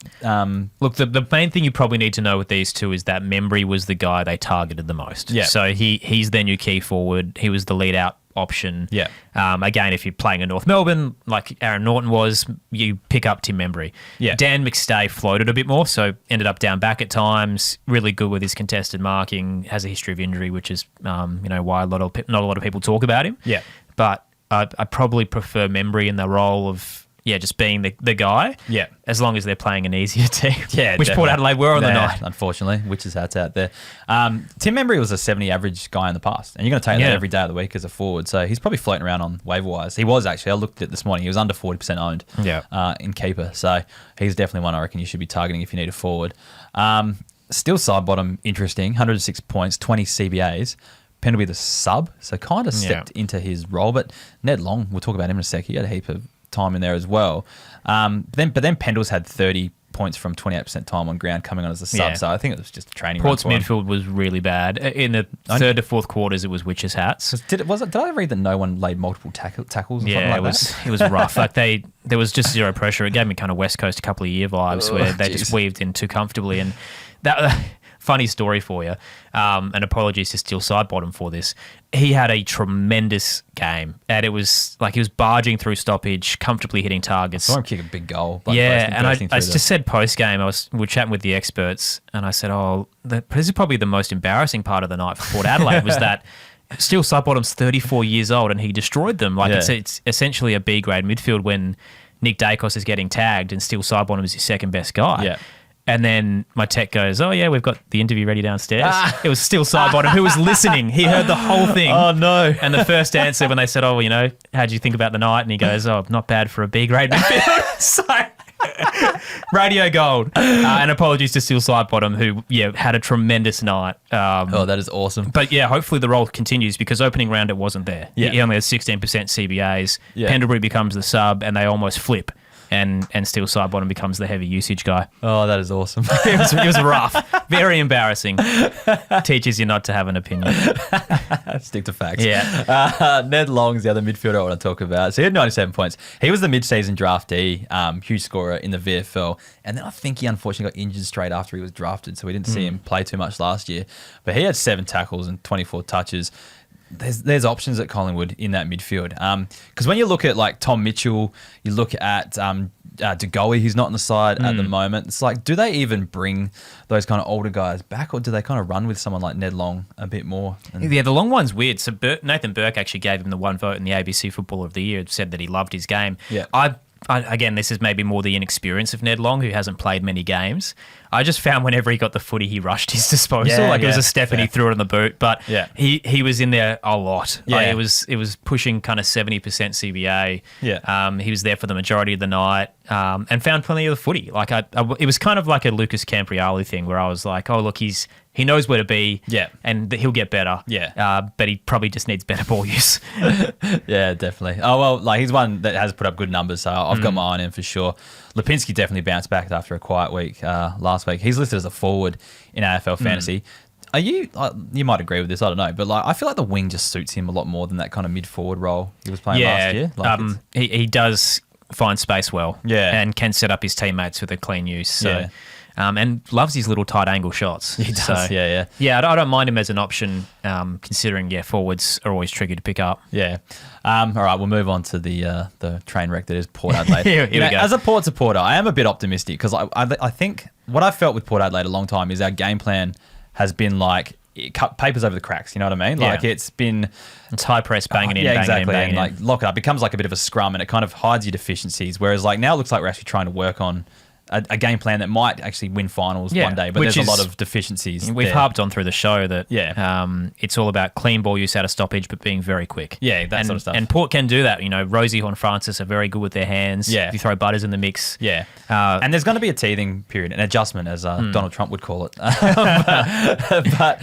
Look, the main thing you probably need to know with these two is that Membry was the guy they targeted the most. Yeah. So he's their new key forward. He was the lead out option. Yeah. Again, if you're playing in North Melbourne, like Aaron Norton was, you pick up Tim Membry. Yeah. Dan McStay floated a bit more, so ended up down back at times. Really good with his contested marking. Has a history of injury, which is why not a lot of people talk about him. Yeah. But I probably prefer Membry in the role of just being the guy. Yeah. As long as they're playing an easier team. Yeah, which Port Adelaide were on the night. Unfortunately, witches' hats out there. Tim Membry was a 70 average guy in the past, and you're going to take that every day of the week as a forward. So he's probably floating around on waiver wise. He was actually. I looked at it this morning. He was under 40% owned in keeper. So he's definitely one I reckon you should be targeting if you need a forward. Still side bottom, interesting. 106 points, 20 CBAs. Pendlebury the sub, so kind of stepped into his role. But Ned Long, we'll talk about him in a sec. He had a heap of time in there as well. But then Pendles had 30 points from 28% time on ground coming on as a sub. So I think it was just a training. Port's midfield was really bad. In the third to fourth quarters, it was witches' hats. Did I read that no one laid multiple tackles? Or something like it was rough. There was just zero pressure. It gave me kind of West Coast a couple of year vibes where they just weaved in too comfortably. And that funny story for you. And apologies to Steel Sidebottom for this. He had a tremendous game, and it was like he was barging through stoppage, comfortably hitting targets. I saw him kick a big goal. And I just said post game, we were chatting with the experts, and I said, this is probably the most embarrassing part of the night for Port Adelaide was that Steel Sidebottom's 34 years old, and he destroyed them. It's essentially a B grade midfield when Nick Dacos is getting tagged, and Steel Sidebottom is his second best guy. Yeah. And then my tech goes, we've got the interview ready downstairs. It was Steel Sidebottom who was listening. He heard the whole thing. Oh, no. And the first answer when they said, how'd you think about the night? And he goes, not bad for a B-grade midfield. So, radio gold. And apologies to Steel Sidebottom who, had a tremendous night. That is awesome. But, hopefully the role continues because opening round it wasn't there. Yeah. He only has 16% CBAs. Yeah. Pendlebury becomes the sub and they almost flip. And Steel Sidebottom becomes the heavy usage guy. Oh, that is awesome. It was rough. Very embarrassing. Teaches you not to have an opinion. Stick to facts. Yeah. Ned Long's the other midfielder I want to talk about. So he had 97 points. He was the mid-season draftee, huge scorer in the VFL. And then I think he unfortunately got injured straight after he was drafted, so we didn't see him play too much last year. But he had 7 tackles and 24 touches. there's options at Collingwood in that midfield. Because when you look at like Tom Mitchell, you look at DeGoey, who's not on the side at the moment. It's like, do they even bring those kind of older guys back, or do they kind of run with someone like Ned Long a bit more? Yeah, the Long one's weird. So Nathan Burke actually gave him the one vote in the ABC Footballer of the Year. Said that he loved his game. Yeah. Again, this is maybe more the inexperience of Ned Long, who hasn't played many games. I just found whenever he got the footy, he rushed his disposal. It was a step and he threw it on the boot. But he was in there a lot. Yeah. Like, it was pushing kind of 70% CBA. Yeah. He was there for the majority of the night and found plenty of the footy. Like it was kind of like a Lucas Campriali thing where I was like, oh, look, he knows where to be, and he'll get better. But he probably just needs better ball use. Yeah, definitely. Oh, well, like he's one that has put up good numbers, so I've got my eye on him for sure. Lipinski definitely bounced back after a quiet week last week. He's listed as a forward in AFL Fantasy. Are you might agree with this, I don't know, but like I feel like the wing just suits him a lot more than that kind of mid-forward role he was playing last year. Like he does find space well, Yeah. and can set up his teammates with a clean use. So, and loves his little tight angle shots. He does, So, yeah. I don't mind him as an option, considering forwards are always tricky to pick up. Yeah. All right, we'll move on to the train wreck that is Port Adelaide. Here we go. As a Port supporter, I am a bit optimistic because I think what I've felt with Port Adelaide a long time is our game plan has been like it cut papers over the cracks. You know what I mean? Like it's high press, banging in, banging exactly, in, banging and like lock it up. It becomes like a bit of a scrum, and it kind of hides your deficiencies. Whereas like now it looks like we're actually trying to work on a game plan that might actually win finals one day, but there's a lot of deficiencies. We've harped on through the show that it's all about clean ball use out of stoppage, but being very quick. Yeah, that sort of stuff. And Port can do that. You know, Rosie Horn-Francis are very good with their hands. Yeah. If you throw Butters in the mix. Yeah. And there's going to be a teething period, an adjustment, as Donald Trump would call it. but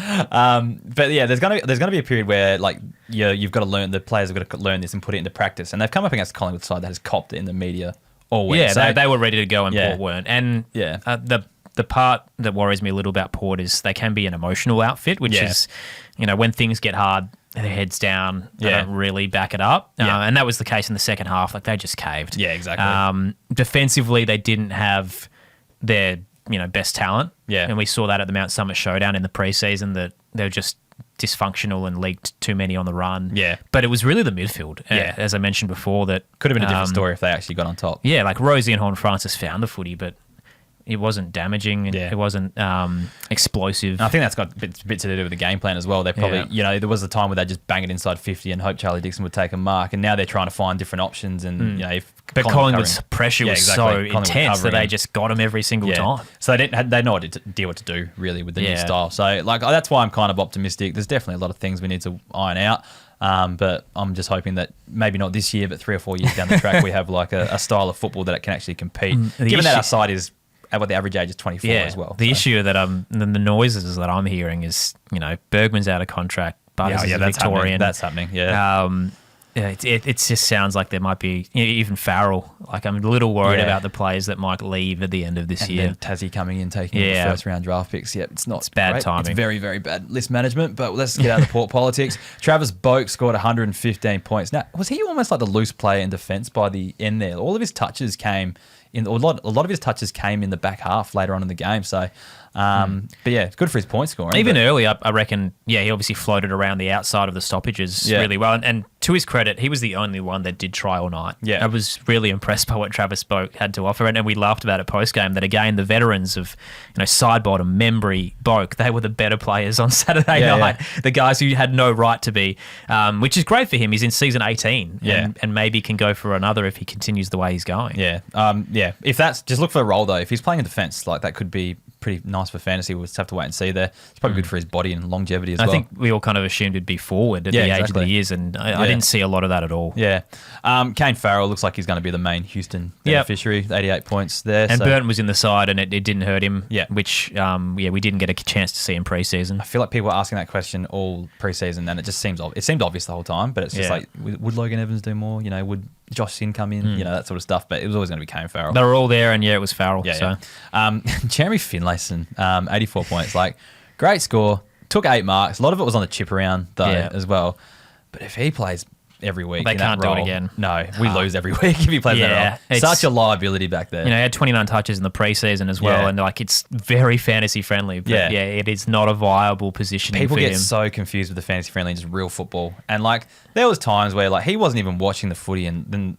yeah, there's going to be a period where like you've got to learn, the players have got to learn this and put it into practice. And they've come up against the Collingwood side that has copped it in the media all week. Yeah, so, they were ready to go and Port weren't. And the part that worries me a little about Port is they can be an emotional outfit, which is, when things get hard, their heads down, they don't really back it up. And that was the case in the second half. Like they just caved. Yeah, exactly. Defensively, they didn't have their best talent. Yeah. And we saw that at the Mount Summit Showdown in the preseason, that they were just dysfunctional and leaked too many on the run. Yeah. But it was really the midfield, as I mentioned before, that could have been a different story if they actually got on top. Yeah, like Rosie and Horn-Francis found the footy, but it wasn't damaging. And it wasn't explosive. And I think that's got a bit to do with the game plan as well. They probably, there was a time where they just bang it inside 50 and hope Charlie Dixon would take a mark, and now they're trying to find different options. And but Collingwood's pressure was so intense that they just got them every single time. So they know what to do really with the new style. So like that's why I'm kind of optimistic. There's definitely a lot of things we need to iron out. But I'm just hoping that maybe not this year, but 3 or 4 years down the track, we have like a style of football that it can actually compete. Given that our side is, what the average age is 24 as well. The issue that the noises that I'm hearing is, Bergman's out of contract, Butters is a Victorian. That's happening. Yeah. It just sounds like there might be even Farrell. Like I'm a little worried about the players that might leave at the end of this year. Then Tassie coming in, taking the first round draft picks. Yeah, it's bad timing. It's very, very bad list management. But let's get out of the Port politics. Travis Boak scored 115 points. Now, was he almost like the loose player in defence by the end there? All of his touches came in. A lot of his touches came in the back half later on in the game. So. But yeah, it's good for his point scoring. Even early, I reckon, he obviously floated around the outside of the stoppages really well. And to his credit, he was the only one that did try all night. Yeah. I was really impressed by what Travis Boak had to offer. And we laughed about it post-game that, again, the veterans of Sidebottom, Membry, Boak, they were the better players on Saturday night. Yeah. The guys who had no right to be, which is great for him. He's in season 18 and maybe can go for another if he continues the way he's going. Yeah. If that's, just look for a role, though. If he's playing in defence, like that could be pretty nice for fantasy. We'll just have to wait and see there. It's probably good for his body and longevity as well. I think we all kind of assumed it'd be forward at the age that he is, and I didn't see a lot of that at all. Yeah. Kane Farrell looks like he's going to be the main Houston beneficiary, 88 points there. And Burton was in the side and it didn't hurt him, which, we didn't get a chance to see in pre-season. I feel like people were asking that question all pre-season and it just seemed obvious the whole time, but it's just like, would Logan Evans do more? Would Josh Sin come in? That sort of stuff, but it was always going to be Kane Farrell. They were all there and it was Farrell. Jeremy Finlayson, 84 points. Like, great score. Took 8 marks. A lot of it was on the chip around, though, as well. But if he plays every week. They can't do it again. No, we lose every week if he plays that role. Such a liability back there. He had 29 touches in the preseason as well, and it's very fantasy friendly. But it is not a viable positioning People for him. get so confused with the fantasy friendly and just real football. And there was times where he wasn't even watching the footy, and then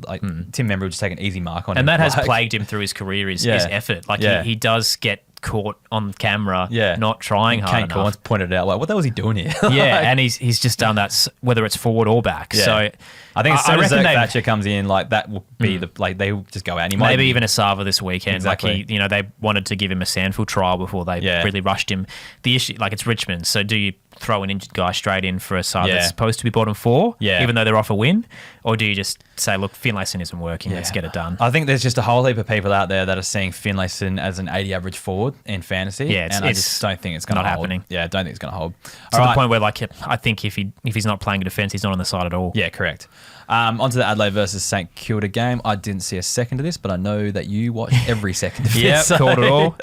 Tim Membry would just take an easy mark on him. And that has plagued him through his career, his effort. He does get caught on camera, not trying hard enough. Kane once pointed it out, what the hell was he doing here? And he's just done that, whether it's forward or back. So I think as soon as Thatcher comes in, that will be they'll just go out. Maybe even Asava this weekend. Exactly. They wanted to give him a Sandfield trial before they really rushed him. The issue, it's Richmond, so do you throw an injured guy straight in for a side that's supposed to be bottom 4, even though they're off a win? Or do you just say, look, Finlayson isn't working, let's get it done? I think there's just a whole heap of people out there that are seeing Finlayson as an 80 average forward in fantasy. I just don't think it's going to hold. Happening. Yeah, I don't think it's going to hold. To the point where, I think if he's not playing defence, he's not on the side at all. Yeah, correct. Onto the Adelaide versus St Kilda game. I didn't see a second of this, but I know that you watched every second of this. Called it all.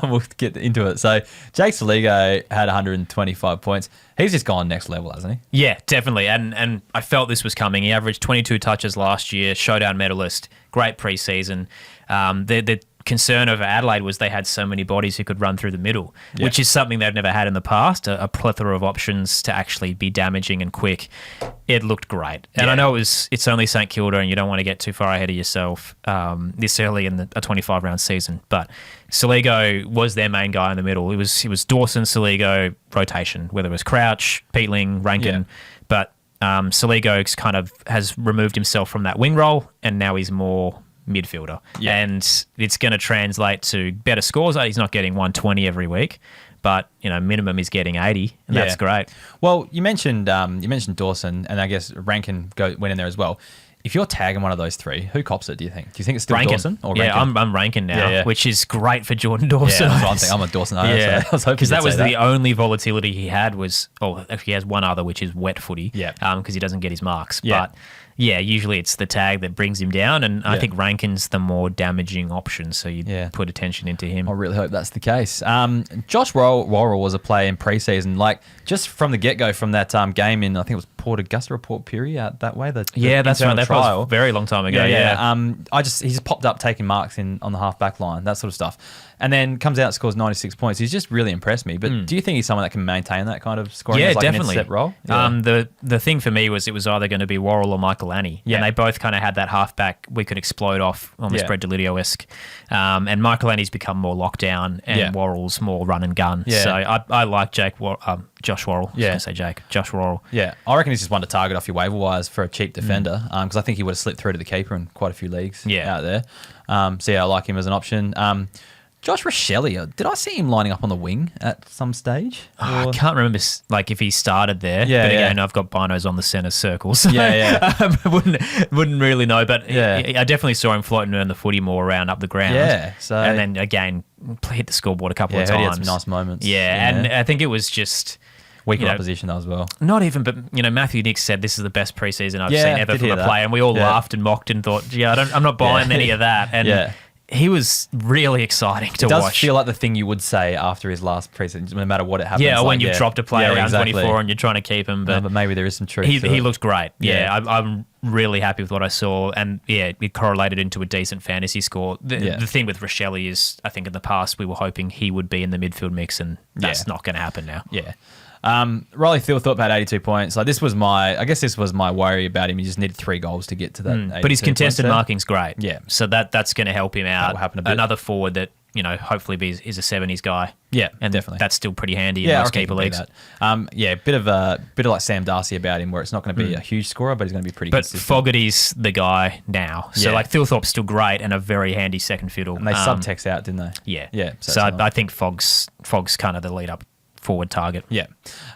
We'll get into it. So Jake Saligo had 125 points. He's just gone next level, hasn't he? Yeah, definitely. And I felt this was coming. He averaged 22 touches last year, showdown medalist, great preseason. The concern over Adelaide was they had so many bodies who could run through the middle, which is something they've never had in the past, a plethora of options to actually be damaging and quick. It looked great. And I know it's only St Kilda and you don't want to get too far ahead of yourself this early in a 25-round season, but Saligo was their main guy in the middle. It was Dawson, Saligo, rotation, whether it was Crouch, Peatling, Rankin, but Saligo kind of has removed himself from that wing role and now he's more midfielder. And it's going to translate to better scores. He's not getting 120 every week, but minimum is getting 80, and that's great. Well, you mentioned Dawson, and I guess Rankin went in there as well. If you're tagging one of those three, who cops it, do you think? Do you think it's still Rankin. Dawson or Rankin? Rankin? I'm Rankin now, which is great for Jordan Dawson. Yeah, that's what I'm thinking. I'm a Dawson owner, so I was hoping because that was the only volatility he had was, actually he has one other, which is wet footy, because he doesn't get his marks. But usually it's the tag that brings him down, and I think Rankin's the more damaging option, so you put attention into him. I really hope that's the case. Josh Worrell was a player in preseason, just from the get-go from that game in, I think it was Port Augusta or Port Pirie out that way. That's right. That was a very long time ago. He just popped up taking marks on the half-back line, that sort of stuff. And then comes out and scores 96 points. He's just really impressed me. But do you think he's someone that can maintain that kind of scoring as definitely. an intercept role? The thing for me was it was either going to be Worrell or Michael Annie. And they both kind of had that halfback we could explode off, almost Brett Delidio-esque. And Michael Annie's become more lockdown and Worrell's more run and gun. So I like Josh Worrell. I was going to say Josh Worrell. Yeah, I reckon he's just one to target off your waiver wires for a cheap defender because I think he would have slipped through to the keeper in quite a few leagues out there. I like him as an option. Josh Rochelle, did I see him lining up on the wing at some stage? I can't remember if he started there. But again, I've got binos on the centre circle, so wouldn't really know. But I definitely saw him floating around the footy more around up the ground. And then again, hit the scoreboard a couple of times. He had some nice moments. And I think it was just weaker opposition though as well. Not even, but Matthew Nix said this is the best preseason I've seen ever from a player, and we all laughed and mocked and thought, I'm not buying any of that. And he was really exciting to watch. It does feel like the thing you would say after his last preseason, no matter what it happens. Yeah, when you've dropped a player around 24 and you're trying to keep him. But maybe there is some truth to it. He looked great. I'm really happy with what I saw. And it correlated into a decent fantasy score. The thing with Rochelle is, I think in the past, we were hoping he would be in the midfield mix, and that's not going to happen now. Yeah. Riley Thilthorpe had 82 points. This was my worry about him. He just needed 3 goals to get to that. But his contested marking's great. Yeah. So that's going to help him out. That will happen a bit. Another forward that, hopefully is a 70s guy. Yeah, and definitely. That's still pretty handy in most keeper leagues. Bit of like Sam Darcy about him, where it's not going to be a huge scorer, but he's going to be pretty consistent. But Fogarty's the guy now. So Thilthorpe's still great and a very handy second fiddle. And they sub-text out, didn't they? Yeah. Yeah. So I think Fogg's kind of the lead-up forward target. Yeah.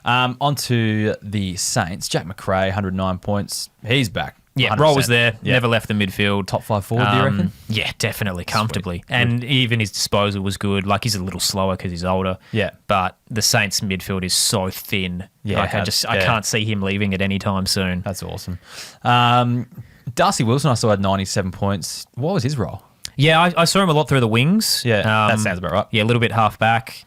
Onto the Saints. Jack McRae, 109 points. He's back. Yeah, Roll was there, never left the midfield. Top 5 forward, do you reckon? Yeah, definitely, comfortably. Sweet. And even his disposal was good. He's a little slower because he's older. Yeah. But the Saints midfield is so thin. Yeah. I can't see him leaving at any time soon. That's awesome. Darcy Wilson, I saw, had 97 points. What was his role? Yeah, I saw him a lot through the wings. Yeah, that sounds about right. Yeah, a little bit half back.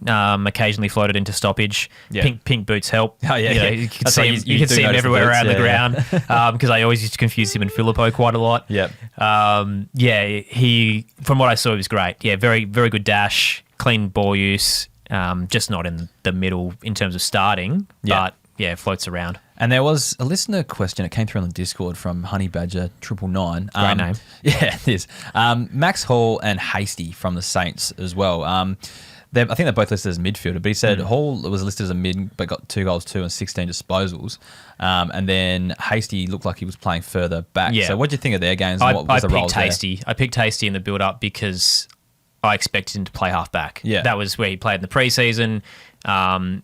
occasionally floated into stoppage. Yeah. Pink boots help. Oh, yeah. You could see him everywhere around the ground because I always used to confuse him and Filippo quite a lot. Yep. He, from what I saw, he was great. Yeah, very, very good dash, clean ball use, just not in the middle in terms of starting, but yeah, floats around. And there was a listener question that came through on the Discord from Honey Badger 999. Great name. Yeah, it is. Max Hall and Hasty from the Saints as well. I think they're both listed as midfielder, but he said Hall was listed as a mid, but got 2 goals, 2 and 16 disposals. And then Hasty looked like he was playing further back. Yeah. So what do you think of their games? And what was the roles there? I picked Hasty in the build-up because I expected him to play half-back. Yeah. That was where he played in the preseason.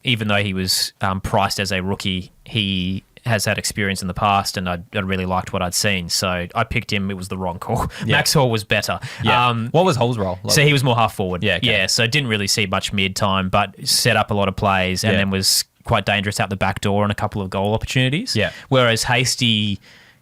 Even though he was priced as a rookie, he has had experience in the past, and I really liked what I'd seen. So I picked him. It was the wrong call. Yeah. Max Hall was better. Yeah. What was Hall's role? So he was more half forward. Yeah. Okay. Yeah. So didn't really see much mid time, but set up a lot of plays and then was quite dangerous out the back door on a couple of goal opportunities. Yeah. Whereas Hasty,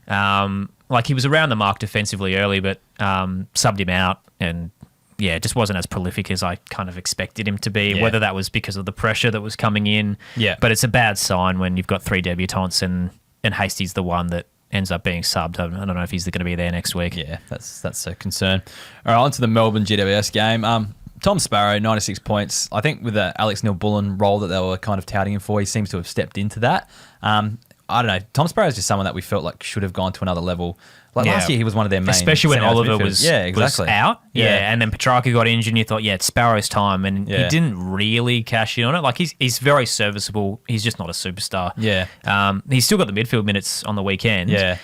he was around the mark defensively early, but subbed him out and just wasn't as prolific as I kind of expected him to be, whether that was because of the pressure that was coming in. Yeah. But it's a bad sign when you've got 3 debutants and Hasty's the one that ends up being subbed. I don't know if he's going to be there next week. Yeah, that's a concern. All right, on to the Melbourne GWS game. Tom Sparrow, 96 points. I think with the Alex Neil-Bullen role that they were kind of touting him for, he seems to have stepped into that. I don't know. Tom Sparrow is just someone that we felt like should have gone to another level. Last year, he was one of their main... Especially when Oliver was out. Yeah. And then Petrarca got injured and you thought, it's Sparrow's time. And he didn't really cash in on it. Like, he's very serviceable. He's just not a superstar. Yeah. He's still got the midfield minutes on the weekend. Yeah.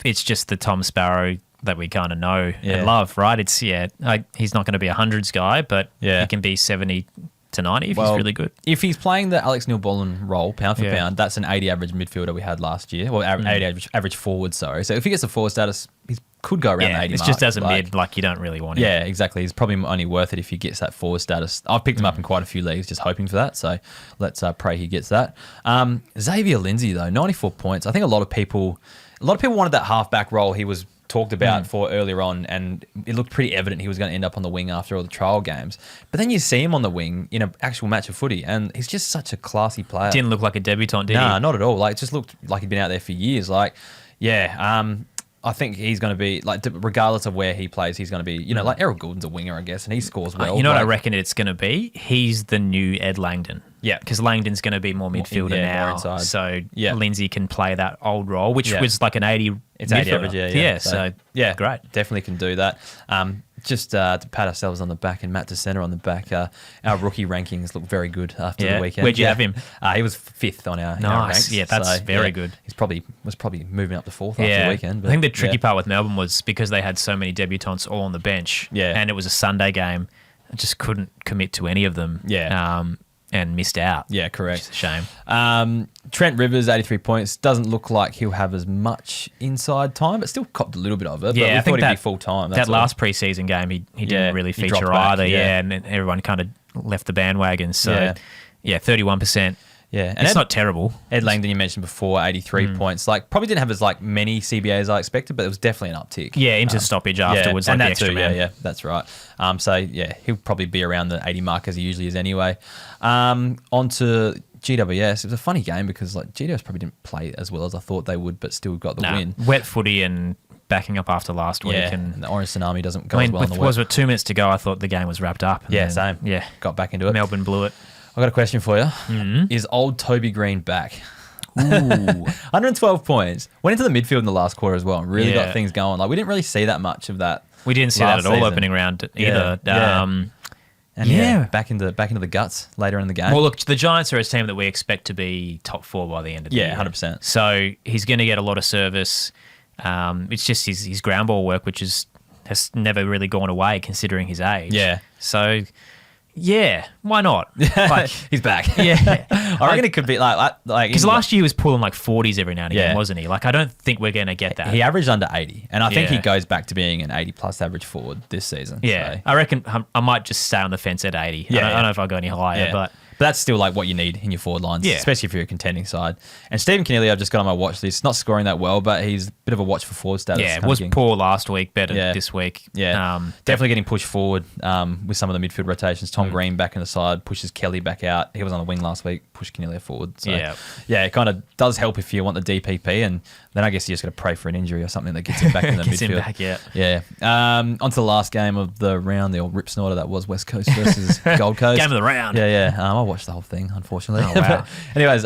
It's just the Tom Sparrow that we kind of know and love, right? It's, he's not going to be a hundreds guy, but he can be 70 to 90 if he's really good. If he's playing the Alex Neil-Bullen role, pound for pound, that's an 80 average midfielder we had last year. Well, 80 average forward, sorry. So if he gets a forward status, he could go around the 80 it's mark. just as a mid, you don't really want him. Yeah, exactly. He's probably only worth it if he gets that forward status. I've picked him up in quite a few leagues just hoping for that, so let's pray he gets that. Xavier Lindsay, though, 94 points. I think a lot of people wanted that halfback role he was talked about for earlier on, and it looked pretty evident he was going to end up on the wing after all the trial games. But then you see him on the wing in an actual match of footy, and he's just such a classy player. Didn't look like a debutant, did he? Nah, not at all. It just looked like he'd been out there for years. I think he's going to be, regardless of where he plays, he's going to be, Errol Goulden's a winger, I guess, and he scores well. You know what I reckon it's going to be? He's the new Ed Langdon. Yeah. Because Langdon's going to be more midfielder now. More inside. So Lindsay can play that old role, which was like an 80. It's 80 average, So great. Definitely can do that. Just to pat ourselves on the back and Matt DeCenter on the back, our rookie rankings look very good after the weekend. Where'd you have him? He was 5th on our ranks. Yeah, that's very good. He's was probably moving up to 4th after the weekend. But I think the tricky part with Melbourne was because they had so many debutants all on the bench, and it was a Sunday game, I just couldn't commit to any of them. And missed out. Yeah, correct. Which is a shame. Trent Rivers, 83 points. Doesn't look like he'll have as much inside time, but still copped a little bit of it. Yeah, but we thought he'd be full time. That last preseason game, he didn't really feature either. And everyone kind of left the bandwagon. So, 31%. Yeah, and it's not terrible. Ed Langdon, you mentioned before, 83 points. Probably didn't have as many CBAs as I expected, but it was definitely an uptick. Yeah, into stoppage afterwards, and the that extra too. man. Yeah, that's right. He'll probably be around the 80 mark as he usually is anyway. On to GWS. It was a funny game because GWS probably didn't play as well as I thought they would, but still got the win. Wet footy and backing up after last week. And the Orange Tsunami doesn't go as well on the wet. Was it 2 minutes to go? I thought the game was wrapped up. Same. Yeah, got back into it. Melbourne blew it. I've got a question for you. Is old Toby Green back? Ooh. 112 points. Went into the midfield in the last quarter as well and really got things going. We didn't really see that much of that. We didn't see that at all opening round either. Back into the guts later in the game. Well, look, the Giants are a team that we expect to be top 4 by the end of the year. 100%. So he's going to get a lot of service. It's just his ground ball work, which has never really gone away considering his age. Yeah. So... yeah, why not? He's back. Yeah. I reckon it could be because last year he was pulling 40s every now and again, wasn't he? I don't think we're going to get that. He averaged under 80, and I think he goes back to being an 80-plus average forward this season. Yeah, so. I reckon I might just stay on the fence at 80. I don't know if I'll go any higher, But that's still like what you need in your forward lines, especially if you're a contending side. And Stephen Keneally, I've just got on my watch list, not scoring that well, but he's a bit of a watch for forward status. Yeah, was poor last week, better this week. Yeah, definitely getting pushed forward with some of the midfield rotations. Tom Green back in the side, pushes Kelly back out. He was on the wing last week, pushed Keneally forward. So, it kind of does help if you want the DPP, and then I guess you just got to pray for an injury or something that gets him back in the midfield. Him back, On to the last game of the round, the old rip snorter that was West Coast versus Gold Coast. Game of the round. I watched the whole thing, unfortunately. Oh, wow. Anyways,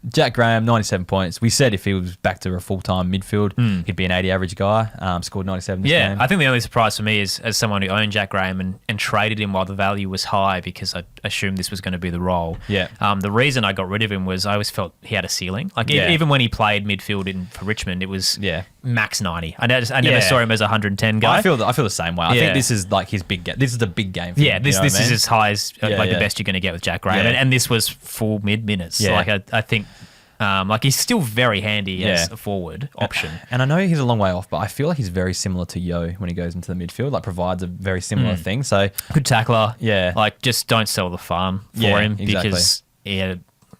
Jack Graham, 97 points. We said if he was back to a full-time midfield, he'd be an 80 average guy. Scored 97 this game. I think the only surprise for me is, as someone who owned Jack Graham and traded him while the value was high, because I assumed this was going to be the role. The reason I got rid of him was I always felt he had a ceiling. Like even when he played midfield for Richmond, it was max 90. I never saw him as a 110 guy. I feel the same way. I think this is like his big game. This is the big game for him. This is as high as the best you're going to get with Jack Graham. And this was full mid-minutes. Like I think he's still very handy as a forward option. And I know he's a long way off, but I feel like he's very similar to Yo when he goes into the midfield. Like provides a very similar thing. So good tackler. Yeah. Like just don't sell the farm for him because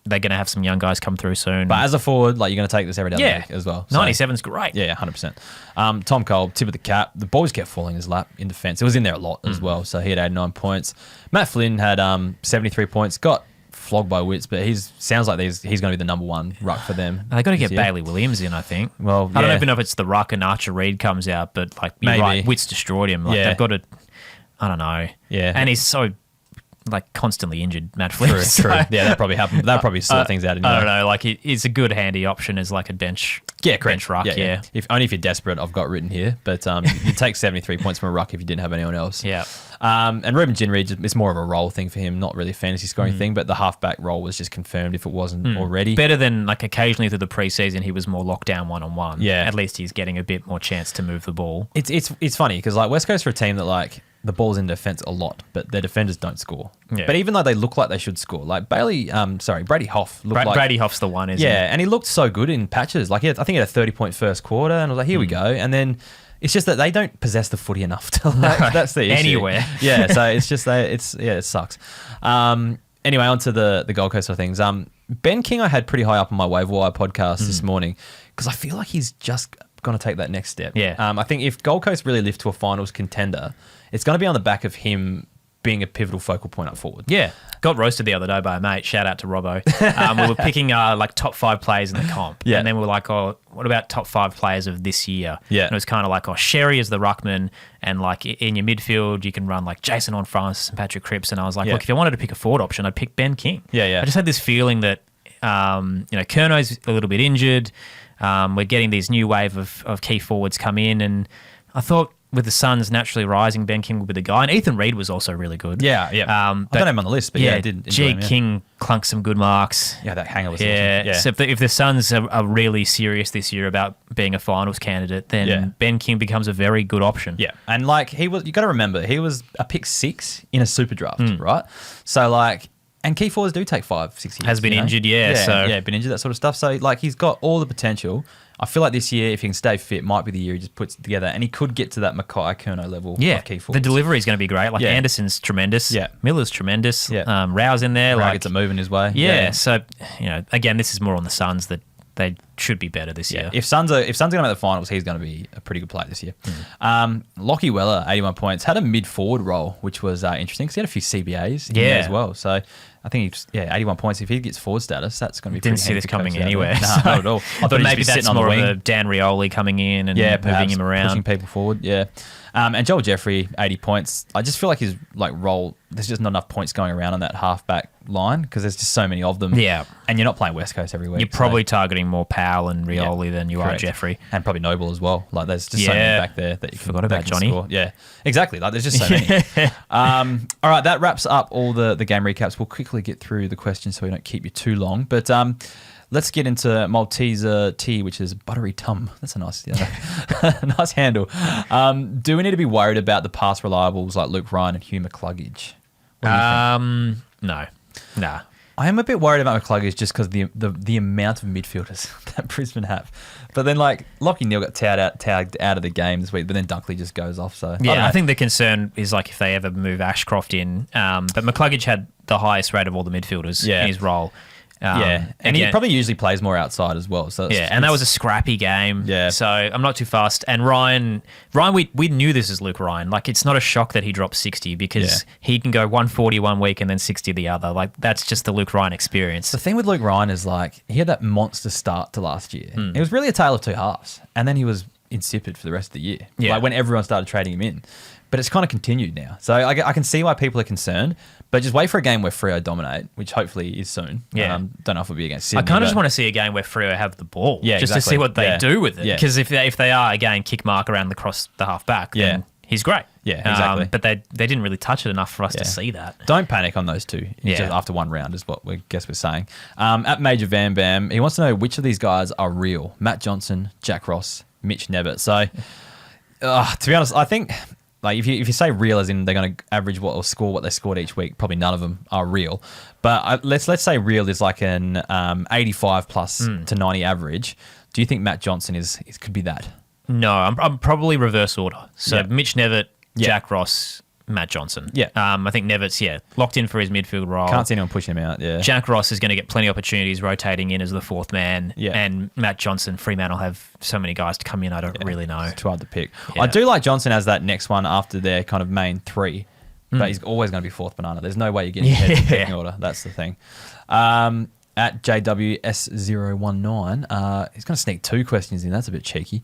they're going to have some young guys come through soon. But as a forward, like you're going to take this every day as well. So, 97's great. Yeah, 100%. Tom Cole, tip of the cap. The ball just kept falling in his lap in defence. It was in there a lot as well. So he had 89 points. Matt Flynn had 73 points. Got flogged by Wits, but sounds like he's going to be the number one ruck for them. They got to get Bailey Williams in, I think. Well, I don't even know if it's the ruck and Archer Reid comes out, but like you're right, Wits destroyed him. Like they've got to, I don't know. Yeah, and he's so like constantly injured, Matt Flynn. True. Yeah, that probably happened. That probably sort things out. I don't know. Like it's a good handy option as like a bench. Bench ruck. Yeah. If you're desperate, I've got written here. But you take 73 points from a ruck if you didn't have anyone else. Yeah. And Ruben Ginrey, it's more of a role thing for him, not really a fantasy scoring thing. But the halfback role was just confirmed if it wasn't already. Better than like occasionally through the preseason, he was more locked down 1-on-1. Yeah. At least he's getting a bit more chance to move the ball. It's funny because like West Coast are a team that like the ball's in defence a lot, but their defenders don't score. Yeah. But even though they look like they should score, like Brady Hoff looked like... Brady Hoff's the one, isn't he? Yeah, and he looked so good in patches. Like I think he had a 30-point first quarter, and I was like, here we go. And then it's just that they don't possess the footy enough to that's the issue. Anywhere. Yeah, so it's just it sucks. Anyway, on to the Gold Coast of things. Ben King I had pretty high up on my waiver wire podcast this morning because I feel like he's just going to take that next step. Yeah. I think if Gold Coast really lift to a finals contender, it's going to be on the back of him being a pivotal focal point up forward. Yeah. Got roasted the other day by a mate. Shout out to Robbo. We were picking like top 5 players in the comp. Yeah. And then we were like, oh, what about top 5 players of this year? Yeah. And it was kind of like, oh, Sherry is the ruckman. And like in your midfield, you can run like Jason Horne-Francis and Patrick Cripps. And I was like, look, if I wanted to pick a forward option, I'd pick Ben King. Yeah. I just had this feeling that, Kerno's a little bit injured. We're getting these new wave of key forwards come in. And I thought, with the Suns naturally rising, Ben King would be the guy. And Ethan Reid was also really good. Yeah. I don't have him on the list, but I did enjoy him. King clunked some good marks. Yeah, that hanger was awesome. Yeah. So if the Suns are really serious this year about being a finals candidate, then Ben King becomes a very good option. Yeah. And like you got to remember, he was a pick 6 in a super draft, right? So like, and key forwards do take 5-6 years. Has been injured, been injured, that sort of stuff. So like, he's got all the potential. I feel like this year, if he can stay fit, might be the year he just puts it together, and he could get to that Mackay-Curnow level of key forwards. The delivery is going to be great. Like Anderson's tremendous. Yeah. Miller's tremendous. Yeah. Rowe's in there. Rowe gets it moving his way. Yeah. So, again, this is more on the Suns that they should be better this year. If Suns are going to make the finals, he's going to be a pretty good player this year. Lockie Weller, 81 points, had a mid-forward role, which was interesting because he had a few CBAs in there as well. So I think 81 points. If he gets forward status, that's going to be pretty Didn't see this coming anywhere. No, not at all. I thought maybe that's more of a Dan Rioli coming in and moving him around. Pushing people forward, and Joel Jeffrey, 80 points. I just feel like his role, there's just not enough points going around on that halfback line because there's just so many of them. Yeah. And you're not playing West Coast every week. You're probably targeting more Powell and Rioli than you are Jeffrey. And probably Noble as well. Like there's just so many back there that you forgot about Johnny. Score. Yeah, exactly. Like there's just so many. All right, that wraps up all the game recaps. We'll quickly get through the questions so we don't keep you too long. But let's get into Malteser tea, which is buttery tum. That's a nice, nice handle. Do we need to be worried about the past reliables like Luke Ryan and Hugh McCluggage? No. Nah. I am a bit worried about McCluggage just because the amount of midfielders that Brisbane have. But then, like, Lachie Neale got tagged out of the game this week, but then Dunkley just goes off. So I think the concern is, like, if they ever move Ashcroft in. But McCluggage had the highest rate of all the midfielders in his role. And he probably usually plays more outside as well. So and that was a scrappy game. Yeah. So I'm not too fast. And Ryan, we knew this is Luke Ryan. Like, it's not a shock that he dropped 60 because he can go 140 one week and then 60 the other. Like, that's just the Luke Ryan experience. The thing with Luke Ryan is, like, he had that monster start to last year. It was really a tale of two halves, and then he was insipid for the rest of the year. Like, when everyone started trading him in. But it's kind of continued now. So I can see why people are concerned, but just wait for a game where Freo dominate, which hopefully is soon. Yeah. Don't know if it'll be against Sydney. I kind of just want to see a game where Freo have the ball, just exactly. to see what they do with it. Yeah. Because if they are, again, kick Mark around across the half back, then he's great. Yeah, exactly. But they didn't really touch it enough for us to see that. Don't panic on those two. Just after one round is what we guess we're saying. At Major Van Bam, he wants to know which of these guys are real. Matt Johnson, Jack Ross, Mitch Nevitt. So, to be honest, I think... Like, if you say real as in they're going to average what or score what they scored each week, probably none of them are real. But let's say real is like an 85 plus to 90 average. Do you think Matt Johnson could be that? No, I'm probably reverse order. So Mitch Nevitt, Jack Ross, Matt Johnson. Yeah. I think Nevitt's, locked in for his midfield role. Can't see anyone pushing him out, Jack Ross is going to get plenty of opportunities rotating in as the fourth man. Yeah. And Matt Johnson, Fremantle have so many guys to come in, I don't really know. It's too hard to pick. Yeah. I do like Johnson as that next one after their kind of main three, but he's always going to be fourth banana. There's no way you're getting ahead in pecking order. That's the thing. At JWS019, he's going to sneak two questions in. That's a bit cheeky.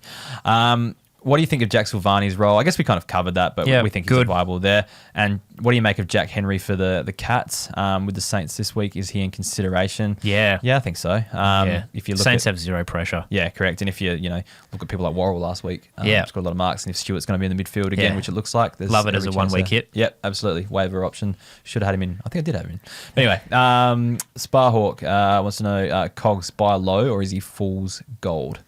What do you think of Jack Silvani's role? I guess we kind of covered that, but we think he's viable there. And what do you make of Jack Henry for the Cats with the Saints this week? Is he in consideration? Yeah, I think so. If you look Saints have zero pressure. Yeah, correct. And if you look at people like Worrell last week, scored a lot of marks. And if Stewart's going to be in the midfield again, which it looks like, there's love it as a 1 week hit. Yep, absolutely. Waiver option. Should have had him in. I think I did have him in. But anyway, Sparhawk wants to know Cogs buy low or is he fool's gold?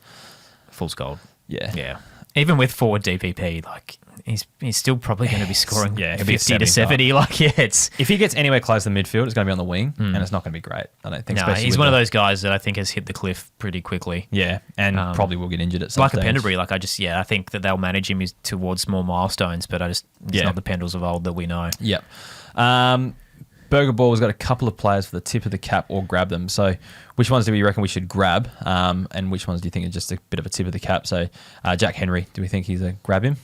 Fool's gold. Yeah. Even with forward DPP, like he's still probably going to be scoring 50 to 70. Like, if he gets anywhere close to the midfield, it's going to be on the wing, and it's not going to be great. I don't think. No, he's one of those guys that I think has hit the cliff pretty quickly. Yeah, and probably will get injured at some like stage. a Pendlebury. Like I think that they'll manage him towards more milestones, but it's not the Pendles of old that we know. Yep. Burger Ball has got a couple of players for the tip of the cap or grab them. So which ones do we reckon we should grab and which ones do you think are just a bit of a tip of the cap? So Jack Henry, do we think he's a grab him?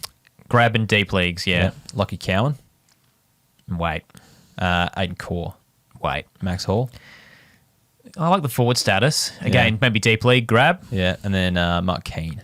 Grab in deep leagues, yeah. Lockie Cowan. Wait. Aiden Core. Wait. Max Hall. I like the forward status. Again, maybe deep league, grab. Yeah, and then Mark Keane.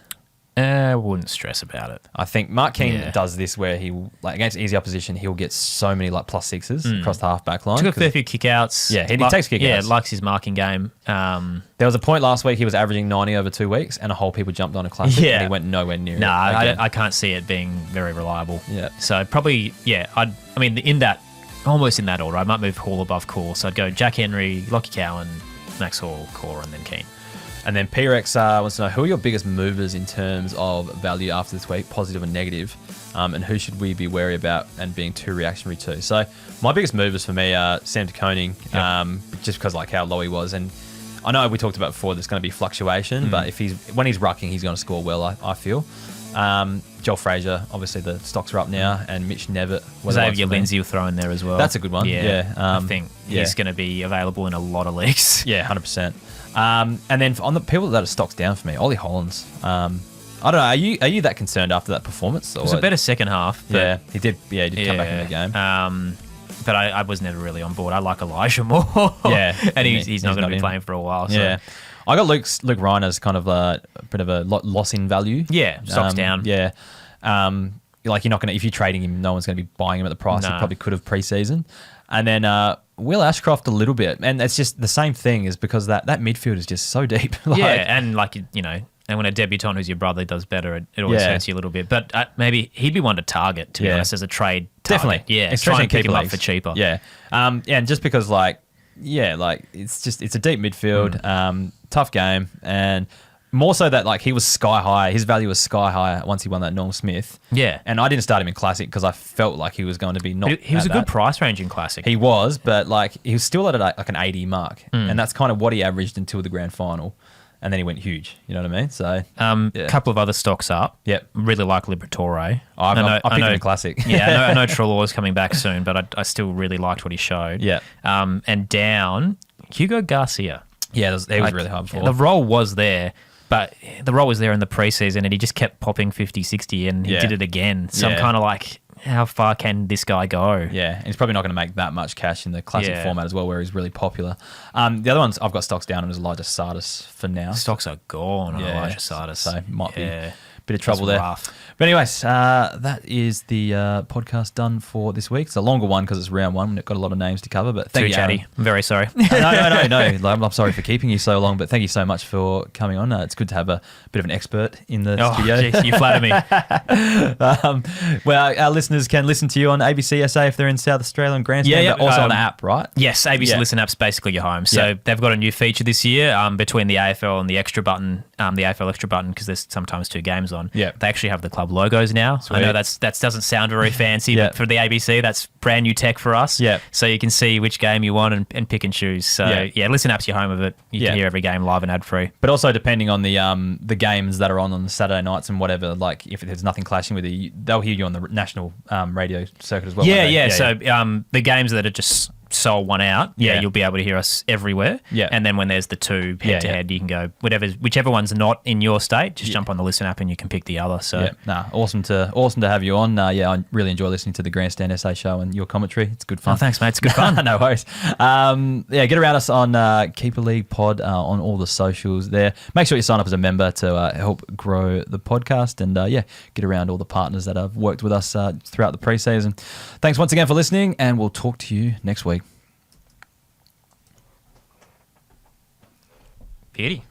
I wouldn't stress about it. I think Mark Keane does this where he against easy opposition, he'll get so many plus sixes across the half back line. Took a fair few kickouts. Yeah, he takes kickouts. Yeah, likes his marking game. There was a point last week he was averaging 90 over 2 weeks, and a whole people jumped on a classic, and he went nowhere near it. No, I can't see it being very reliable. Yeah. So probably, almost in that order, I might move Hall above Core. So I'd go Jack Henry, Lockie Cowan, Max Hall, Core, and then Keane. And then P-Rex wants to know, who are your biggest movers in terms of value after this week, positive and negative, and who should we be wary about and being too reactionary to? So my biggest movers for me are Sam de Koning, just because like how low he was. And I know we talked about before there's going to be fluctuation, but when he's rucking, he's going to score well, I feel. Joel Frazier, obviously the stocks are up now, and Mitch Nevitt. Xavier Lindsay will throw in there as well. That's a good one. Yeah. I think he's going to be available in a lot of leagues. Yeah, 100%. And then on the people that are stocks down for me, Ollie Hollands. I don't know. Are you that concerned after that performance? Or? It was a better second half. Yeah, he did. Yeah, he did come back in the game. But I was never really on board. I like Elijah more. Yeah, and he's not going to be playing for a while. So. Yeah, I got Luke Ryan as kind of a bit of a loss in value. Yeah, stocks down. Yeah, like you're not going to, if you're trading him, no one's going to be buying him at the price he probably could have pre-season. And then Will Ashcroft a little bit, and it's just the same thing is because that midfield is just so deep. And and when a debutant who's your brother does better, it always hurts you a little bit. But maybe he'd be one to target, to be honest, as a trade target. Definitely. Yeah, try and pick him up for cheaper. Yeah. And just because it's a deep midfield, tough game, and more so that like he was sky high. His value was sky high once he won that Norm Smith. Yeah. And I didn't start him in Classic because I felt like he was going to be not. He was a good price range in Classic. He was, but like he was still at like an 80 mark, and that's kind of what he averaged until the grand final. And then he went huge. You know what I mean? So, a couple of other stocks up. Yep. Really like Liberatore. I picked him in Classic. Yeah, I know Trelaw's coming back soon, but I still really liked what he showed. Yeah. And down, Hugo Garcia. Yeah, he was really high before. The role was there, but the role was there in the preseason, and he just kept popping 50, 60, and he did it again. So I'm kind of like, how far can this guy go? Yeah, and he's probably not going to make that much cash in the Classic format as well, where he's really popular. The other ones I've got stocks down on is Elijah Sardis for now. Stocks are gone on Elijah Sardis. So might be a bit of trouble there. Rough. But anyways, that is the podcast done for this week. It's a longer one because it's round one. We've got a lot of names to cover. But thank you, chatty. Aaron. I'm very sorry. No. I'm sorry for keeping you so long, but thank you so much for coming on. It's good to have a bit of an expert in the studio. Geez, you flatter me. Well, our listeners can listen to you on ABC SA if they're in South Australia and Grandstand, but also on the app, right? Yes, ABC Listen app's basically your home. So they've got a new feature this year between the AFL and the extra button, the AFL extra button, because there's sometimes 2 games on. Yeah. They actually have the club logos now. Sweet. I know that doesn't sound very fancy, but for the ABC, that's brand new tech for us. Yeah. So you can see which game you want and pick and choose. So Listen app's your home of it. You can hear every game live and ad free. But also depending on the games that are on the Saturday nights and whatever, like if there's nothing clashing with you, they'll hear you on the national radio circuit as well. So the games that are just sold one out, you'll be able to hear us everywhere. Yeah. And then when there's the 2 head to head, you can go whichever one's not in your state, just jump on the Listen app and you can pick the other. So awesome to have you on. I really enjoy listening to the Grandstand SA show and your commentary. It's good fun. Oh, thanks, mate. It's good fun. No worries. Get around us on Keeper League Pod on all the socials there. Make sure you sign up as a member to help grow the podcast, and get around all the partners that have worked with us throughout the preseason. Thanks once again for listening, and we'll talk to you next week. Beauty.